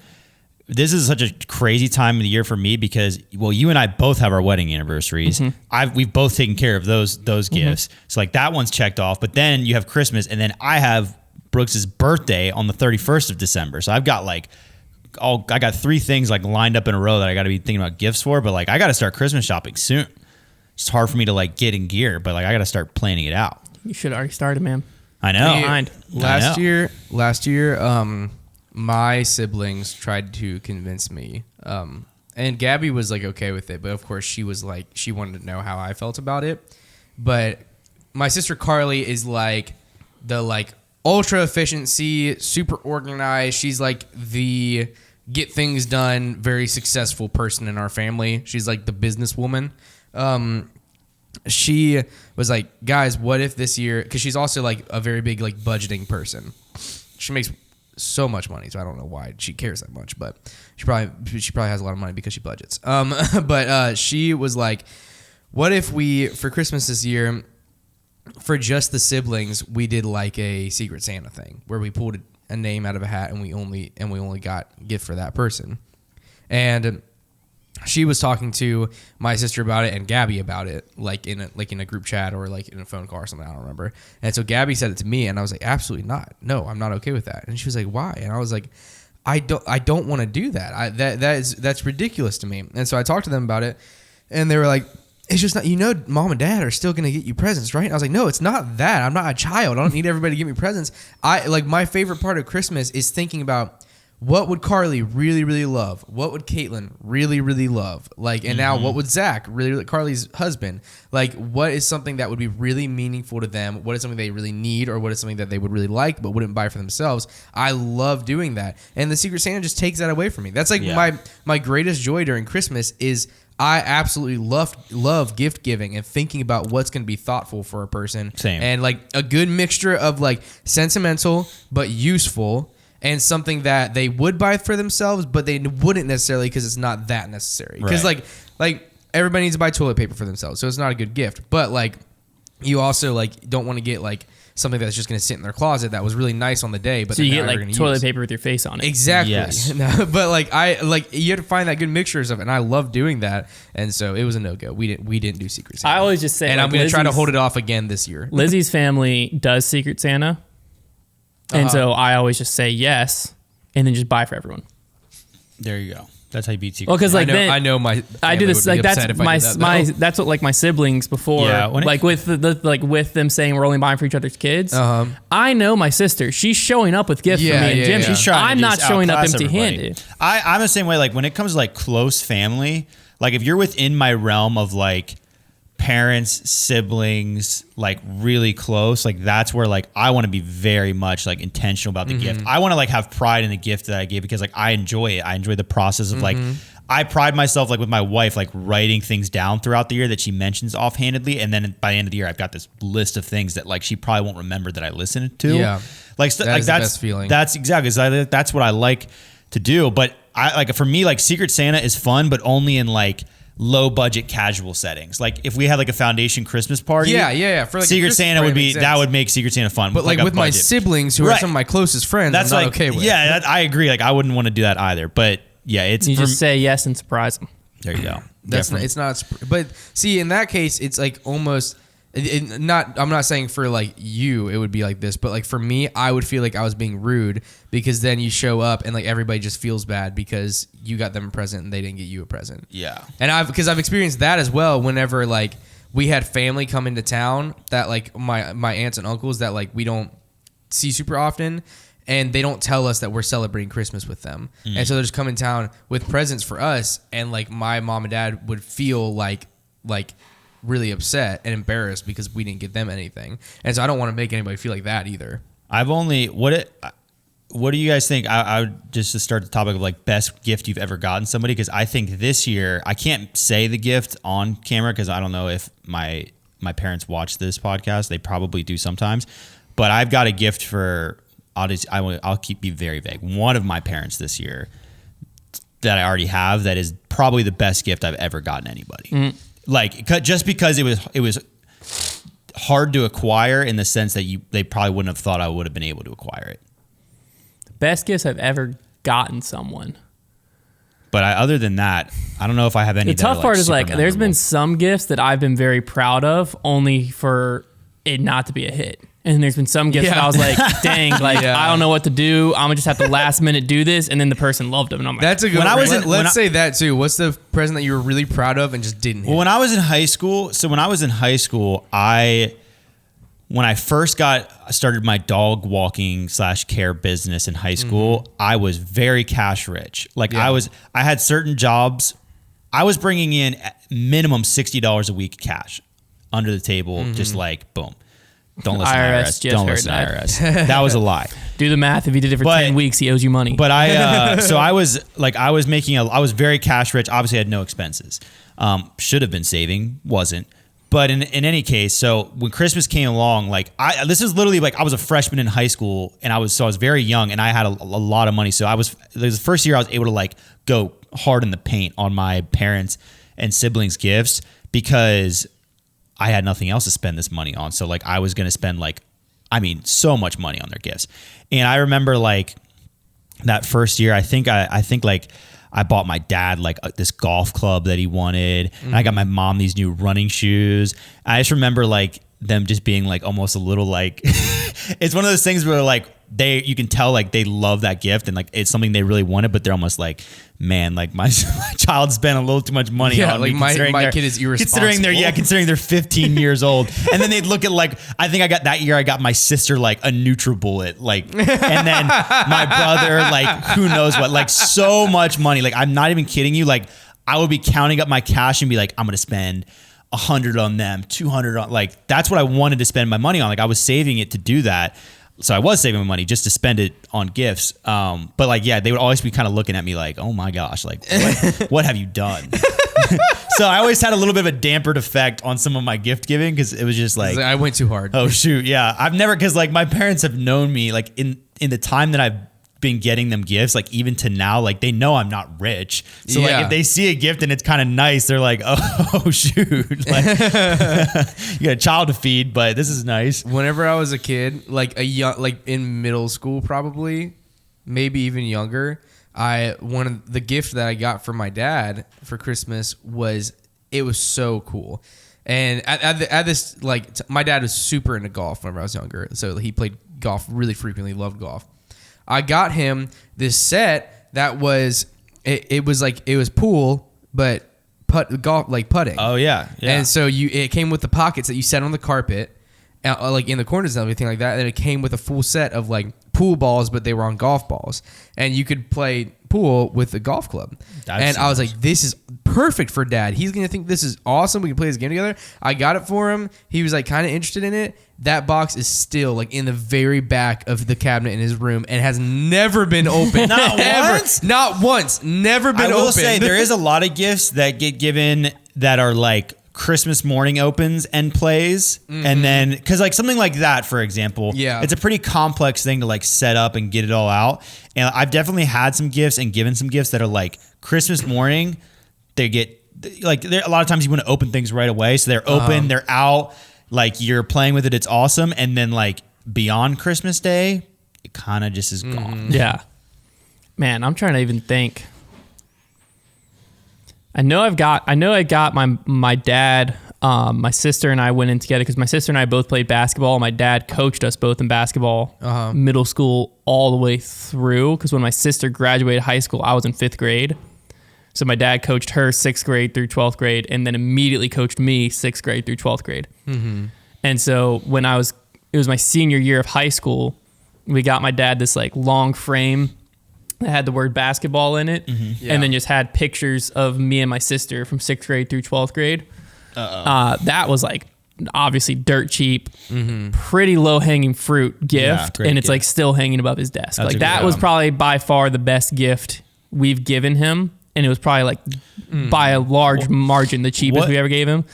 This is such a crazy time of the year for me because well, you and I both have our wedding anniversaries. We've both taken care of those gifts. So like that one's checked off. But then you have Christmas, and then I have Brooks's birthday on the 31st of December. So I've got like I got 3 things like lined up in a row that I got to be thinking about gifts for. But like I got to start Christmas shopping soon. It's hard for me to like get in gear, but like I got to start planning it out. You should have already started, man. I know. Behind. Last I know. year, my siblings tried to convince me, and Gabby was like okay with it, but of course she was like she wanted to know how I felt about it. But my sister Carly is like the like ultra efficiency, super organized. She's like the get things done, very successful person in our family. She's like the businesswoman. She was like, guys, what if this year, because she's also like a very big like budgeting person. She makes so much money, so I don't know why she cares that much, but she probably has a lot of money because she budgets. But she was like, what if we, for Christmas this year, for just the siblings, we did like a Secret Santa thing where we pulled a name out of a hat and we only got a gift for that person. And she was talking to my sister about it and Gabby about it, like in a group chat or like in a phone call or something. I don't remember. And so Gabby said it to me, and I was like, absolutely not. No, I'm not okay with that. And she was like, why? And I was like, I don't want to do that. That's ridiculous to me. And so I talked to them about it, and they were like, it's just not, mom and dad are still going to get you presents, right? And I was like, no, it's not that. I'm not a child. I don't need everybody to give me presents. My favorite part of Christmas is thinking about, what would Carly really, really love? What would Caitlin really, really love? Like, and now what would Zach really, Carly's husband, like, what is something that would be really meaningful to them? What is something they really need, or what is something that they would really like but wouldn't buy for themselves? I love doing that. And the Secret Santa just takes that away from me. That's like my greatest joy during Christmas is I absolutely love gift giving and thinking about what's going to be thoughtful for a person. Same. And like a good mixture of like sentimental but useful, and something that they would buy for themselves, but they wouldn't necessarily because it's not that necessary. Because like everybody needs to buy toilet paper for themselves, so it's not a good gift. But like you also like don't want to get like something that's just going to sit in their closet that was really nice on the day, but so you get like toilet paper with your face on it. Exactly. Yes. But like you have to find that good mixture of stuff, and I love doing that. And so it was a no-go. We didn't do Secret Santa. I always just say, and like, I'm going to try to hold it off again this year. Lizzie's family does Secret Santa. And so I always just say yes, and then just buy for everyone. There you go. That's how you beat Secret. Well, because like I know my I do this like that's my that, that's what like my siblings before like with with them saying we're only buying for each other's kids. I know my sister. She's showing up with gifts for me and Jim. She's trying I'm to not just showing up outclass empty-handed. I'm the same way. Like when it comes to like close family, like if you're within my realm of like parents, siblings, like really close, like that's where like I want to be very much like intentional about the gift. I want to like have pride in the gift that I give because like I enjoy it. I enjoy the process of like I pride myself like with my wife like writing things down throughout the year that she mentions offhandedly, and then by the end of the year I've got this list of things that like she probably won't remember that I listened to. Yeah, like that's the best feeling. That's exactly that's what I like to do. But I like for me like Secret Santa is fun, but only in like low budget casual settings. Like if we had like a foundation Christmas party, for like Secret Santa would be that would make Secret Santa fun. But like with my siblings who are some of my closest friends, that's I'm not okay with. Yeah, I agree. Like I wouldn't want to do that either. But yeah, it's you just say yes and surprise them. There you go. That's not, it's not. But see, in that case, it's like almost. I'm not saying for like you it would be like this, but like for me I would feel like I was being rude because then you show up and like everybody just feels bad because you got them a present and they didn't get you a present. Yeah. And I've experienced that as well whenever like we had family come into town that like my aunts and uncles that like we don't see super often, and they don't tell us that we're celebrating Christmas with them. And so they're just coming in town with presents for us, and like my mom and dad would feel like really upset and embarrassed because we didn't get them anything. And so I don't want to make anybody feel like that either. What do you guys think? I would just to start the topic of like best gift you've ever gotten somebody, because I think this year I can't say the gift on camera because I don't know if my parents watch this podcast. They probably do sometimes, but I've got a gift for I'll be very vague. One of my parents this year that I already have that is probably the best gift I've ever gotten anybody. Like just because it was hard to acquire in the sense that they probably wouldn't have thought I would have been able to acquire it. Best gifts I've ever gotten someone. But other than that, I don't know if I have any. The tough part is like there's been some gifts that I've been very proud of only for it not to be a hit. And there's been some gifts that I was like, dang, like I don't know what to do. I'm gonna just have to last minute do this, and then the person loved them, and I'm like, that's a good. Let's say that too. What's the present that you were really proud of and just didn't hit? Well, when I was in high school, when I first started my dog walking / care business in high school, I was very cash rich. Like I had certain jobs. I was bringing in minimum $60 a week cash under the table, just like boom. Don't listen IRS, to IRS. Don't listen to IRS. That was a lie. Do the math. If he did it for 10 weeks, he owes you money. But I was very cash rich. Obviously, I had no expenses. Should have been saving, wasn't. But in any case, so when Christmas came along, like this is literally like I was a freshman in high school, and I was very young, and I had a lot of money. So it was the first year I was able to like go hard in the paint on my parents and siblings' gifts because I had nothing else to spend this money on. So like I was gonna spend so much money on their gifts. And I remember like that first year, I think I bought my dad like this golf club that he wanted. And I got my mom these new running shoes. I just remember like them just being like almost a little like, it's one of those things where like you can tell like they love that gift and like it's something they really wanted, but they're almost like, man, like my child spent a little too much money on like me. My kid is irresponsible. Considering they're 15 years old. And then they'd look at like, I think I got my sister like a NutriBullet, like, and then my brother, like who knows what, like so much money. Like I'm not even kidding you. Like I would be counting up my cash and be like, I'm going to spend 100 on them, 200 on, like, that's what I wanted to spend my money on. Like I was saving it to do that. So I was saving my money just to spend it on gifts. But like, yeah, they would always be kind of looking at me like, oh my gosh, like what have you done? So I always had a little bit of a dampered effect on some of my gift giving because it was just like, I went too hard. Oh shoot. Yeah. I've never, cause like my parents have known me like in the time that I've been getting them gifts, like even to now, like they know I'm not rich. So like if they see a gift and it's kind of nice, they're like, oh shoot, like you got a child to feed, but this is nice. Whenever I was a kid, like in middle school, probably, maybe even younger, one of the gift that I got from my dad for Christmas was so cool. And at this, like my dad was super into golf whenever I was younger. So he played golf really frequently, loved golf. I got him this set that was it was pool but golf like putting. Oh yeah. And so it came with the pockets that you set on the carpet, like in the corners and everything like that. And it came with a full set of like pool balls, but they were on golf balls, and you could play pool with the golf club. And I was like, this is perfect for dad. He's gonna think this is awesome. We can play this game together. I got it for him. He was like kind of interested in it. That box is still like in the very back of the cabinet in his room and has never been opened. Not once? Not once. Never been opened. I will say there is a lot of gifts that get given that are like Christmas morning opens and plays. Mm-hmm. And then, because like something like that, for example, it's a pretty complex thing to like set up and get it all out. And I've definitely had some gifts and given some gifts that are like Christmas morning. They get like, a lot of times you want to open things right away. So they're open, they're out. Like you're playing with it, it's awesome, and then like beyond Christmas Day, it kind of just is gone. Yeah, man, I'm trying to even think. I know I got my dad. My sister and I went in together because my sister and I both played basketball. My dad coached us both in basketball, middle school all the way through. Because when my sister graduated high school, I was in 5th grade. So my dad coached her 6th grade through 12th grade and then immediately coached me 6th grade through 12th grade. Mm-hmm. And so when it was my senior year of high school, we got my dad this like long frame that had the word basketball in it, and then just had pictures of me and my sister from 6th grade through 12th grade. That was like obviously dirt cheap, pretty low hanging fruit gift. And it's like still hanging above his desk. Like that was probably by far the best gift we've given him. And it was probably like by a large margin the cheapest we ever gave him.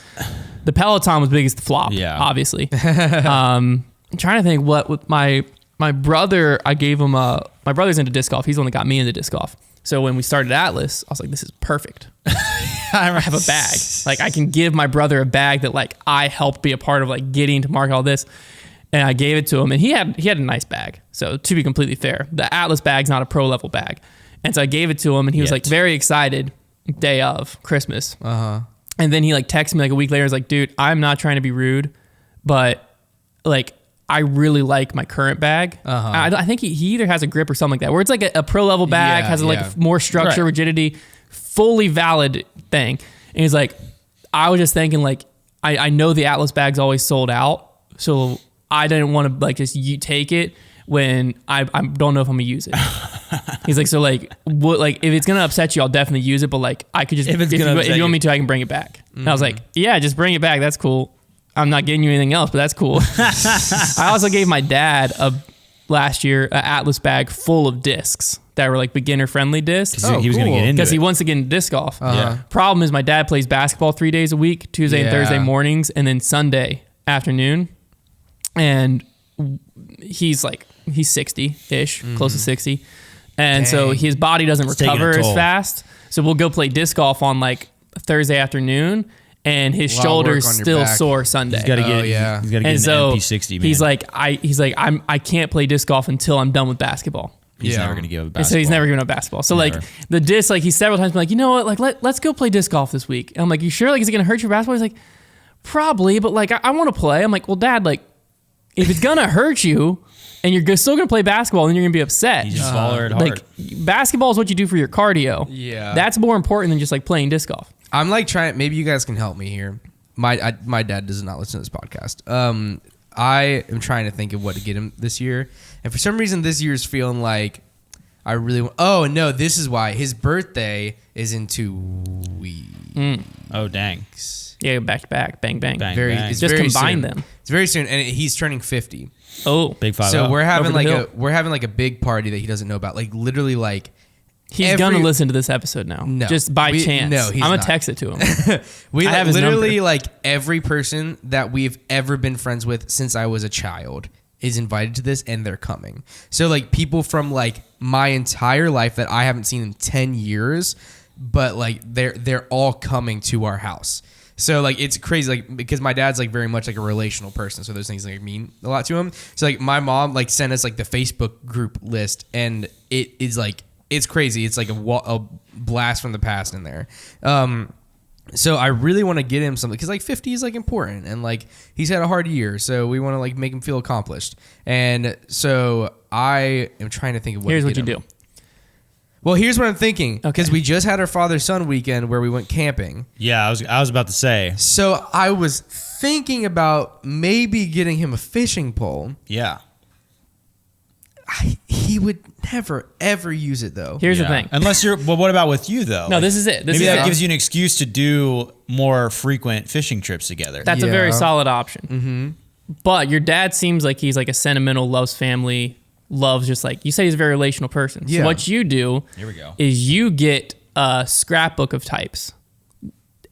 The Peloton was biggest flop, obviously. I'm trying to think what with my brother, I gave him my brother's into disc golf. He's the one that got me into disc golf. So when we started Atlas, I was like, this is perfect. I have a bag. Like I can give my brother a bag that like I helped be a part of like getting to market all this. And I gave it to him and he had a nice bag. So to be completely fair, the Atlas bag's not a pro level bag. And so I gave it to him and he was like very excited day of Christmas. And then he like texted me like a week later. He's like, dude, I'm not trying to be rude, but like I really like my current bag. I think he either has a grip or something like that, where it's like a pro level bag, has like more structure, rigidity, fully valid thing. And he's like, I was just thinking like, I know the Atlas bag's always sold out. So I didn't want to like just take it when I don't know if I'm gonna use it. He's like, so like, what, like if it's gonna upset you, I'll definitely use it. But like, I could just, if you want me to, I can bring it back. And I was like, yeah, just bring it back. That's cool. I'm not getting you anything else, but that's cool. I also gave my dad last year an Atlas bag full of discs that were like beginner friendly discs. He was going to get into Because it. he wants to get into disc golf. Yeah. Problem is my dad plays basketball 3 days a week, Tuesday and Yeah. Thursday mornings, and then Sunday afternoon. And he's 60-ish, close to 60. And so Dang. his body doesn't It's taking a recover as toll. fast. So we'll go play disc golf on like Thursday afternoon, and his A lot of work shoulders on your still back. sore Sunday. He's got to Oh, get. yeah. He's got to get And an so MP60. Man. he's like, I can't play disc golf until I'm done with basketball. he's Yeah. never going to give up And basketball. so he's never given up basketball. So Never. like the disc, like he's several times been like, you know what, like let's go play disc golf this week. And I'm like, you sure? Like, is it gonna hurt your basketball? He's like, probably, but like I want to play. I'm like, well, Dad, like if it's gonna hurt you and you're still gonna play basketball, then you're gonna be upset. You just follow it hard. Like basketball is what you do for your cardio. Yeah. that's more important than just like playing disc golf. I'm like trying. Maybe you guys can help me here. My dad does not listen to this podcast. I am trying to think of what to get him this year, and for some reason this year's feeling like I really want. Oh no, this is why his birthday is in 2 weeks. Oh dang! Yeah, back to back, bang bang. Bang. It's Just very combine soon. them. It's very soon, and he's turning 50. Oh, Big 5. So we're having Over the like hill. a big party that he doesn't know about. Like literally like. he's every- gonna listen to this episode now. No. Just by chance. No, he's I'm gonna not. text it to him. We I like, have his literally number. like every person that we've ever been friends with since I was a child is invited to this, and they're coming. So like people from like my entire life that I haven't seen in 10 years, but like they're all coming to our house. So like it's crazy, like because my dad's like very much like a relational person, so those things like mean a lot to him. So like my mom like sent us like the Facebook group list, and it is like it's crazy. It's like a blast from the past in there. So I really want to get him something because like 50 is like important, and like he's had a hard year, so we want to like make him feel accomplished. And so I am trying to think of what. Here's to what get you him. do. Well, here's what I'm thinking because Okay. we just had our father son weekend where we went camping. Yeah, I was about to say. So I was thinking about maybe getting him a fishing pole. Yeah. He would never ever use it though. Here's the Yeah. thing. Unless you're. Well, what about with you though? No, this is it. This Maybe is that it. gives you an excuse to do more frequent fishing trips together. That's a Yeah. very solid option. Mm-hmm. But your dad seems like he's like a sentimental, loves family, loves just like you say he's a very relational person. Yeah. So what you do Here we go. is you get a scrapbook of types,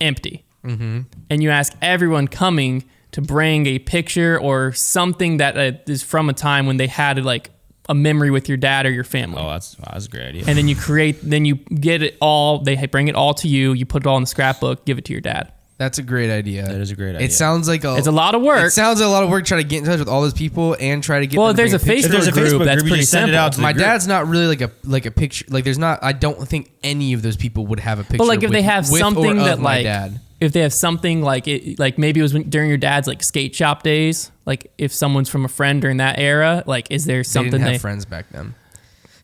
empty, and you ask everyone coming to bring a picture or something that is from a time when they had like a memory with your dad or your family. Oh, that's a great idea. And then you get it all. They bring it all to you. You put it all in the scrapbook. Give it to your dad. That's a great idea. That is a great idea. It sounds like It's a lot of work. It sounds like a lot of work trying to get in touch with all those people and try to get. Well, them to there's bring a picture. Facebook There's a group Facebook that's group, you pretty just send it simple. out to My the group. dad's not really like a picture. Like there's not. I don't think any of those people would have a picture. But like if they have with something or that of my like dad. if they have something like it, like maybe it was during your dad's like skate shop days, like if someone's from a friend during that era, like is there They something didn't have they friends back then.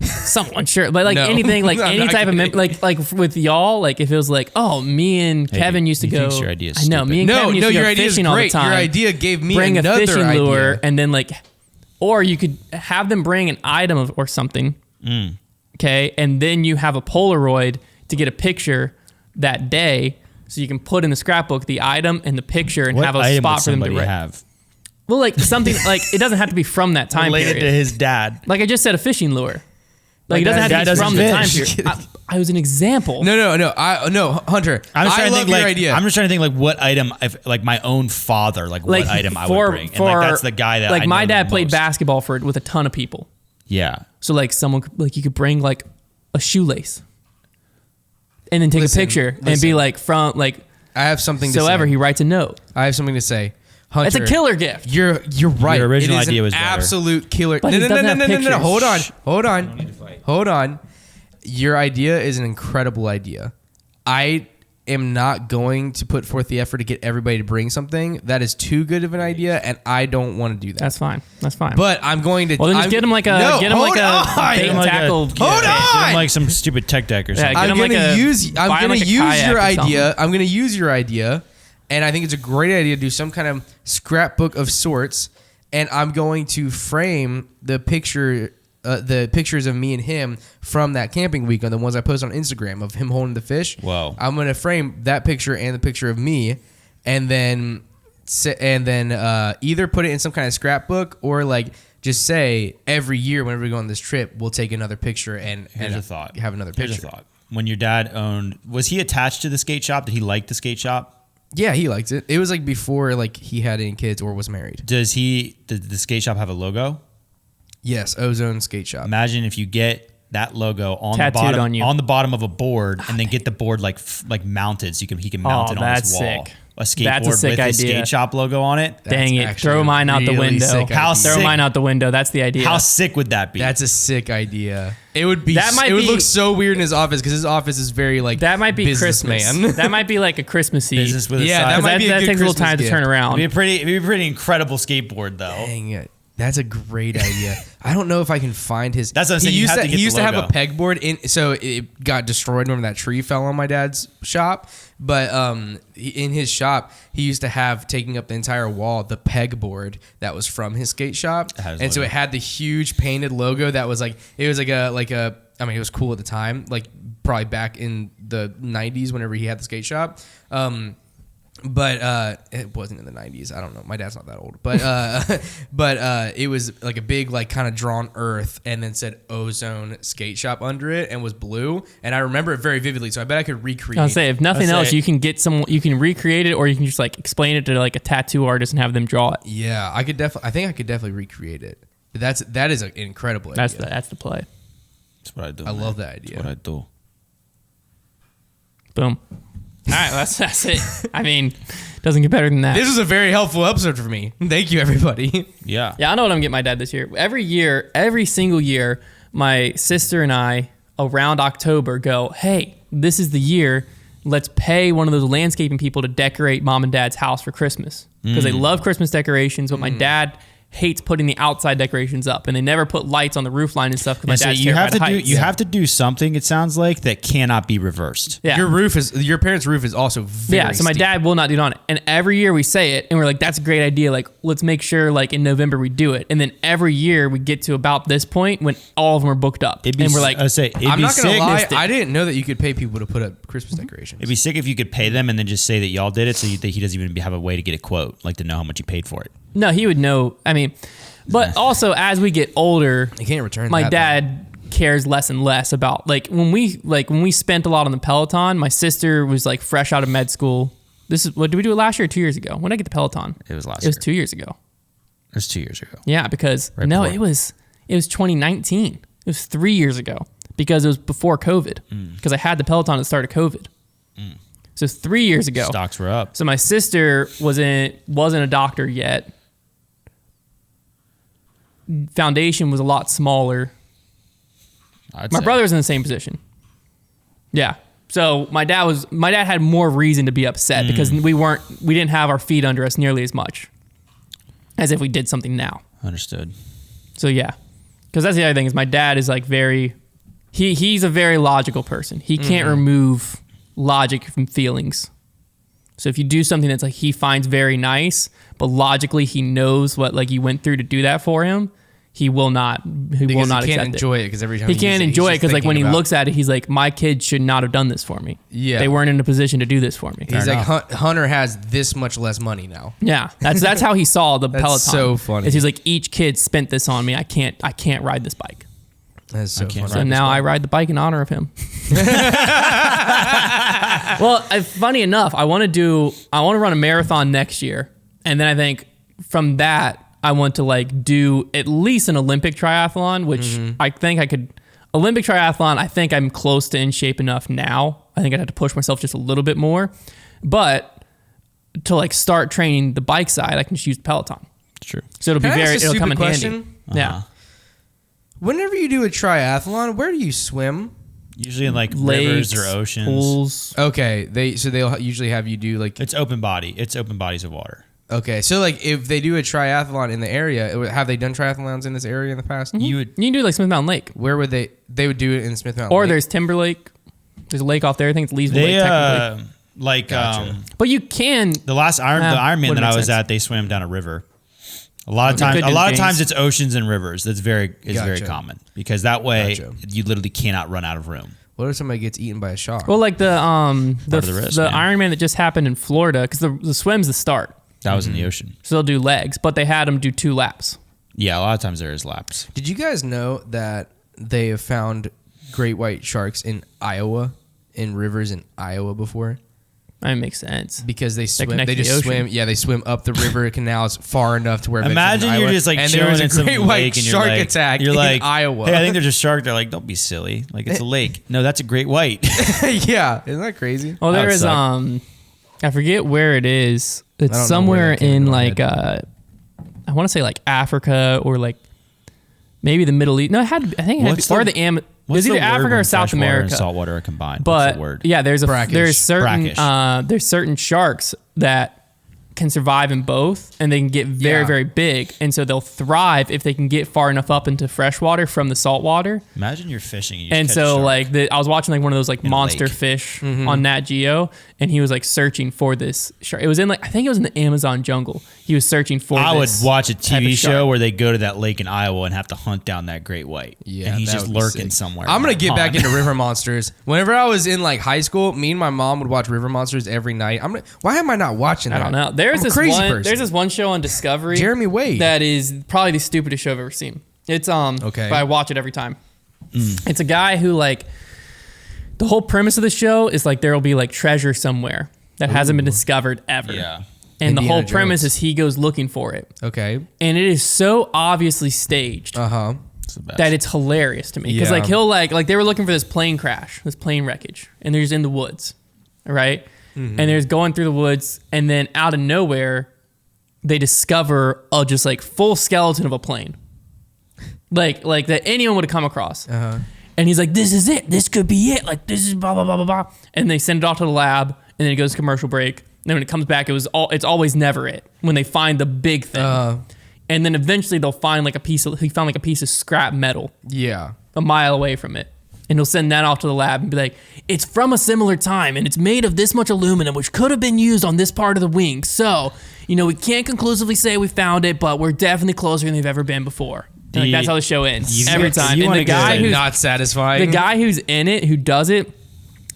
someone sure, but like No. anything like I'm any not type of kidding. like with y'all, like if it was like oh me and Hey, Kevin used to he go. thinks your idea is I know stupid. me and Kevin used to your go idea is fishing all the great. time. Your idea gave me bring a another fishing idea. lure and then like, or you could have them bring an item or something. Okay, and then you have a Polaroid to get a picture that day, so you can put in the scrapbook the item and the picture and What have a item spot would for them to somebody write. have Well, like something like it doesn't have to be from that time related period. to his dad? Like I just said, a fishing lure. Like it doesn't dad have to be from the time doesn't period. I was an example. No. Hunter. I'm just I trying to love think your like idea. I'm just trying to think like what item, if like my own father, like what item I would bring, and like that's the guy that like I my know dad the played most. basketball with a ton of people. Yeah, So like someone like you could bring like a shoelace, and then take Listen, a picture and be listen. like from like I have something to so say. he writes a note. I have something to say. Hunter, It's a killer gift. You're right. Your original it is idea an was better. absolute killer. But no, he no, doesn't no, have no, no, no, no. pictures. Hold on. Your idea is an incredible idea. I am not going to put forth the effort to get everybody to bring something. That is too good of an idea, and I don't want to do that. That's fine. That's fine. But I'm going to. well, then just get him like a No, get him hold like a on. bait and Like a- tackle. yeah, Hold give him on! like some stupid tech deck or something. get I'm him like gonna a- use. buy I'm him gonna like a use kayak your or something. idea. I'm gonna use your idea, and I think it's a great idea to do some kind of scrapbook of sorts. And I'm going to frame the pictures of me and him from that camping weekend, the ones I post on Instagram of him holding the fish. Whoa. I'm gonna frame that picture and the picture of me, and then either put it in some kind of scrapbook or like just say every year whenever we go on this trip, we'll take another picture and Here's a thought. Have another picture. Here's a thought. When your dad was he attached to the skate shop? Did he like the skate shop? Yeah, he liked it. It was like before like he had any kids or was married. Did the skate shop have a logo? Yes, Ozone Skate Shop. Imagine if you get that logo on Tattooed the bottom on you. on the bottom of a board, and then get the board like mounted so he can mount it on his that's wall. sick. A skateboard That's a sick with the idea. skate shop logo on it. Dang it. actually Throw mine out the really window. sick How idea. Throw sick- mine out the window. That's the idea. How sick would that be? That's a sick idea. It would be. That might it would be- look so weird in his office because his office is very like that might be Christmas. businessman. That might be like a Christmassy. business with a Yeah, side. that 'Cause might be a good takes a little Christmas time to gift. turn around. It'd be a pretty incredible skateboard though. Dang it. That's a great idea. I don't know if I can find his. That's what I'm saying, you He used have to, to get he the used to have a logo. pegboard in, so it got destroyed when that tree fell on my dad's shop. But in his shop, he used to have taking up the entire wall the pegboard that was from his skate shop, It has and so logo. it had the huge painted logo that was like it was like a. I mean, it was cool at the time, like probably back in the 90s whenever he had the skate shop. But it wasn't in the 90s. I don't know. My dad's not that old. But it was like a big, like kind of drawn earth and then said Ozone Skate Shop under it and was blue. And I remember it very vividly. So I bet I could recreate I'll say, if nothing I'll else, say- you can recreate it, or you can just like explain it to like a tattoo artist and have them draw it. Yeah, I think I could definitely recreate it. That is an incredible idea. That's the play. That's what I do. I love that idea. That's what I do. Boom. All right, that's it. I mean, doesn't get better than that. This was a very helpful episode for me. Thank you, everybody. Yeah. Yeah, I know what I'm getting my dad this year. Every single year, my sister and I around October go, hey, this is the year. Let's pay one of those landscaping people to decorate mom and dad's house for Christmas because they love Christmas decorations. But my dad hates putting the outside decorations up, and they never put lights on the roof line and stuff because my And so dad's you have terrified to of do heights. you have to do something. It sounds like that cannot be reversed. Yeah. Your parents' roof is also very Yeah, so my steep. dad will not do it on it. And every year we say it, and we're like, that's a great idea. Like, let's make sure, like, in November we do it. And then every year we get to about this point when all of them are booked up. It'd be, And we're like, I say, it'd I'm be not gonna sick. lie. Missed it. I didn't know that you could pay people to put up Christmas decorations. It'd be sick if you could pay them and then just say that y'all did it, so that he doesn't even have a way to get a quote, like to know how much you paid for it. no, he would know. I mean, but also as we get older, You can't return my that, dad cares less and less about when we spent a lot on the Peloton. My sister was like fresh out of med school. What did we do it last year or 2 years ago? When did I get the Peloton? It was last It was year. 2 years ago. It was 2 years ago. Yeah, because Right no, before. it was 2019. It was 3 years ago because it was before COVID. Because I had the Peloton at the start of COVID. So 3 years ago. Stocks were up. So my sister wasn't a doctor yet. Foundation was a lot smaller. I'd My say. brother was in the same position. Yeah. So my dad had more reason to be upset because we didn't have our feet under us nearly as much as if we did something now. Understood. So yeah. Because that's the other thing is my dad is like he's a very logical person. He can't remove logic from feelings. So if you do something that's like he finds very nice, but logically he knows what like you went through to do that for him, he will not because will not he can't accept enjoy it because every time he can't uses enjoy it he's because just like when he thinking about- looks at it, he's like, my kid should not have done this for me. Yeah. They weren't in a position to do this for me. He's Fair like Hunter has this much less money now. Yeah, that's how he saw the That's Peloton. so funny. Is he's like, each kid spent this on me. I can't ride this bike. That's so can't funny. So Ride this now I ride the bike in honor of him. Well, funny enough, I want to run a marathon next year, and then I think from that I want to like do at least an Olympic triathlon, which I think I could. Olympic triathlon, I think I'm close to in shape enough now. I think I'd have to push myself just a little bit more, but to like start training the bike side, I can just use Peloton. It's true. So it'll be Can I ask a it'll come in stupid handy. question? Yeah. Whenever you do a triathlon, where do you swim? Usually in like Lakes, rivers or oceans. pools. Okay, they'll usually have you do like It's open body. It's open bodies of water. okay, so like if they do a triathlon in the area, have they done triathlons in this area in the past? You would. You can do like Smith Mountain Lake, Where would they would do it in Smith Mountain? or Lake? there's Timberlake. There's a lake off there. I think it's Leesville They Lake technically. like Gotcha. But you can. the last Ah, Ironman wouldn't that I make was sense. at, they swam down a river. A lot of You times, could do very James. it's oceans and rivers. That's very Gotcha. common because that way Gotcha. you literally cannot run out of room. What if somebody gets eaten by a shark? Well, like the of the risk, man. Ironman that just happened in Florida, because the swim's the start, That was in the ocean. so they'll do legs, but they had them do 2 laps. Yeah, a lot of times there is lapse. Did you guys know that they have found great white sharks in Iowa, in rivers in Iowa before? That makes sense. Because they swim, connect they to the just ocean. swim. Yeah, they swim up the river canals far enough to where. eventually Imagine in you're Iowa, just like and there chilling was a in some great white lake and you're shark like, attack you're like, in Iowa. Hey, I think there's a shark. They're like, don't be silly. Like it's a lake. No, that's a great white. Yeah, isn't that crazy? Well, there That would is suck. I forget where it is. I It's don't know somewhere where that came in into my like I want to say like Africa or like maybe the Middle East. No, I think it had What's to be, or the- the It What's was either the word Africa when or South freshwater America. and saltwater are combined? What's But the word? yeah, there's Brackish. certain sharks that can survive in both, and they can get very, Yeah. very big, and so they'll thrive if they can get far enough up into freshwater from the saltwater. Imagine you're fishing. And, you And just catch a so shark. like I was watching like one of those like a monster lake. fish on Nat Geo, and he was like searching for this shark. It was in like I think it was in the Amazon jungle. He was searching for. I would this watch a type of TV shark. show where they go to that lake in Iowa and have to hunt down that great white. Yeah, and he's that just would be lurking sick. somewhere. I'm in gonna that get back pond. into river monsters. Whenever I was in like high school, me and my mom would watch river monsters every night. Why am I not watching I that? don't know. There's I'm a this crazy one. person. There's this one show on Discovery. Jeremy Wade. That is probably the stupidest show I've ever seen. It's Okay. but I watch it every time. It's a guy who like the whole premise of the show is like there will be like treasure somewhere that hasn't been discovered ever. Yeah. And the Indiana whole premise Jones. is he goes looking for it. Okay. And it is so obviously staged Uh-huh. It's the best. that it's hilarious to me. Because Yeah. like he'll like they were looking for this plane crash, this plane wreckage, and they're just in the woods. Right? And they're going through the woods, and then out of nowhere, they discover a just like full skeleton of a plane. Like that anyone would have come across. Uh-huh. And he's like, this is it. This could be it. Like this is blah blah blah blah blah. And they send it off to the lab, and then it goes to commercial break. And then when it comes back, it's always never it. When they find the big thing. And then eventually they'll find like he found like a piece of scrap metal Yeah. a mile away from it. And he'll send that off to the lab and be like, it's from a similar time and it's made of this much aluminum, which could have been used on this part of the wing. So, we can't conclusively say we found it, but we're definitely closer than they've ever been before. And, like, that's how the show ends every time. you And wanna the go guy to who's Not satisfying. the guy who's in it, who does it,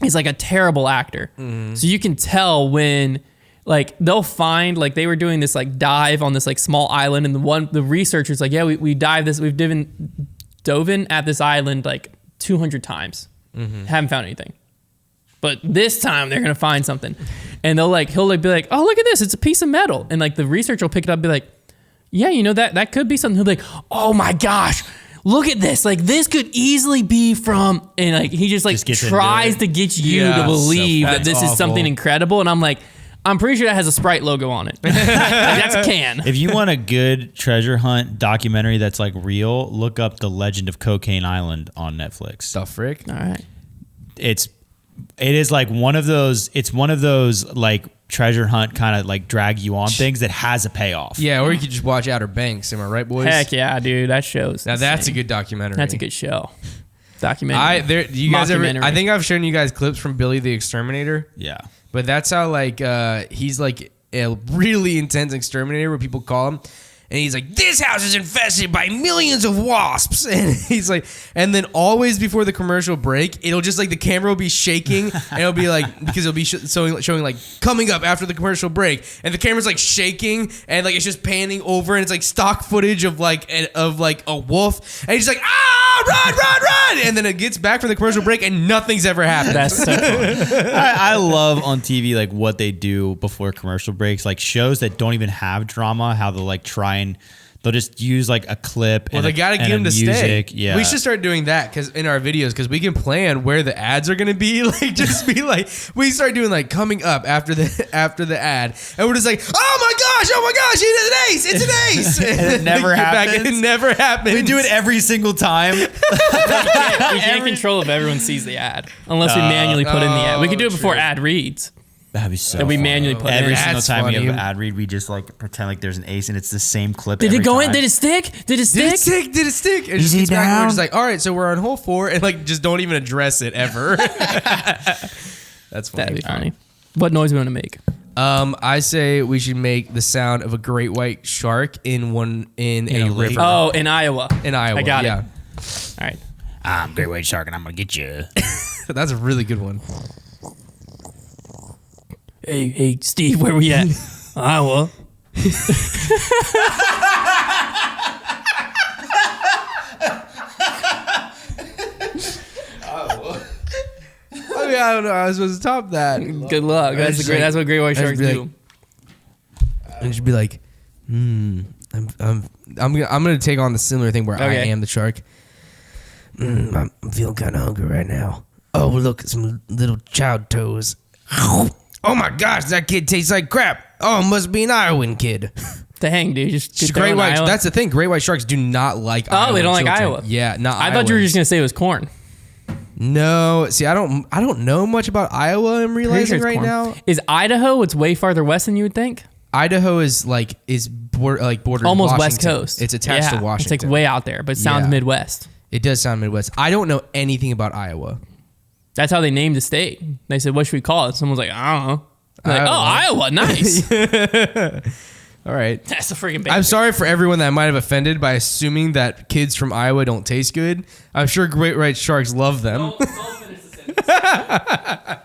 is like a terrible actor. So you can tell when like they'll find like they were doing this like dive on this like small island, and the researchers like, yeah, we've dove in at this island like 200 times, haven't found anything. But this time they're gonna find something, and he'll be like, oh, look at this, it's a piece of metal, and like the researcher will pick it up and be like, yeah, that could be something. He'll be like, oh my gosh, look at this, like this could easily be from, and like he just like gets into tries it. to get you Yeah, to believe so that this that's is something awful. incredible, and I'm like, I'm pretty sure that has a Sprite logo on it. Like, that's a can. If you want a good treasure hunt documentary that's like real, look up The Legend of Cocaine Island on Netflix. the frick. All right. It is like one of those like treasure hunt kind of like drag you on things that has a payoff. Yeah, or you could just watch Outer Banks. Am I right, boys? Heck yeah, dude. That shows. Now that's a good documentary. That's a good show. Documentary. You guys ever? Mockumentary. I think I've shown you guys clips from Billy the Exterminator. Yeah. But that's how like he's like a really intense exterminator, where people call him, and he's like, this house is infested by millions of wasps, and he's like, and then always before the commercial break, it'll just like the camera will be shaking, and it'll be like, because it'll be showing like coming up after the commercial break, and the camera's like shaking, and like it's just panning over, and it's like stock footage of like a wolf, and he's like, run, and then it gets back from the commercial break, and nothing's ever happened. That's so fun. I love on TV like what they do before commercial breaks, like shows that don't even have drama, how they'll like try and they'll just use like a clip. Well, and they got to get and a them to music. stay. Yeah, We should start doing that because in our videos, because we can plan where the ads are going to be. Like, just be like, we start doing like coming up after the ad, and we're just like, oh my gosh, it's an ace. And it never Get back, happens. It never happens. We do it every single time. We can't control if everyone sees the ad unless we manually put in the ad. We can do it before true. ad reads. That'd be so. That we fun. manually put Every in. single That's time we funny. have an ad read, we just like pretend like there's an ace and it's the same clip. Did every it go in? time. Did it stick? Did it Did stick? it stick? And it Is just he gets back, and we're down? just like, all right, so we're on hole 4, and like just don't even address it ever. That's funny. That'd be funny. What noise we want to make? I say we should make the sound of a great white shark in a lake. river. Oh, in Iowa. In Iowa. I got yeah. it. All right. I'm great white shark and I'm gonna get you. That's a really good one. Hey, Steve, where we at? Iowa. I don't know. I was supposed to top that. Good luck. That's what great white sharks be do. like- And she'd be like, I'm gonna take on the similar thing where I Okay. am the shark. I'm feeling kind of hungry right now. Oh, look, some little child toes. Oh my gosh, that kid tastes like crap. Oh, it must be an Iowan kid. Dang, dude. Just Great throwing white. Iowa. That's the thing. Great white sharks do not like. Oh, they don't like children. Iowa. Yeah, not. I thought you were just gonna say it was corn. No, see, I don't know much about Iowa. I'm Pretty realizing sure it's right corn. now. Is Idaho? It's way farther west than you would think. Idaho is bordered Almost Washington. West Coast. It's attached to Washington. It's like way out there, but it sounds Yeah. Midwest. It does sound Midwest. I don't know anything about Iowa. That's how they named the state. They said, "What should we call it?" Someone's like, "I don't know." They're like, Iowa. Iowa, nice. All right. That's a freaking. I'm sorry for everyone that might have offended by assuming that kids from Iowa don't taste good. I'm sure great white sharks love them. Don't finish the sentence.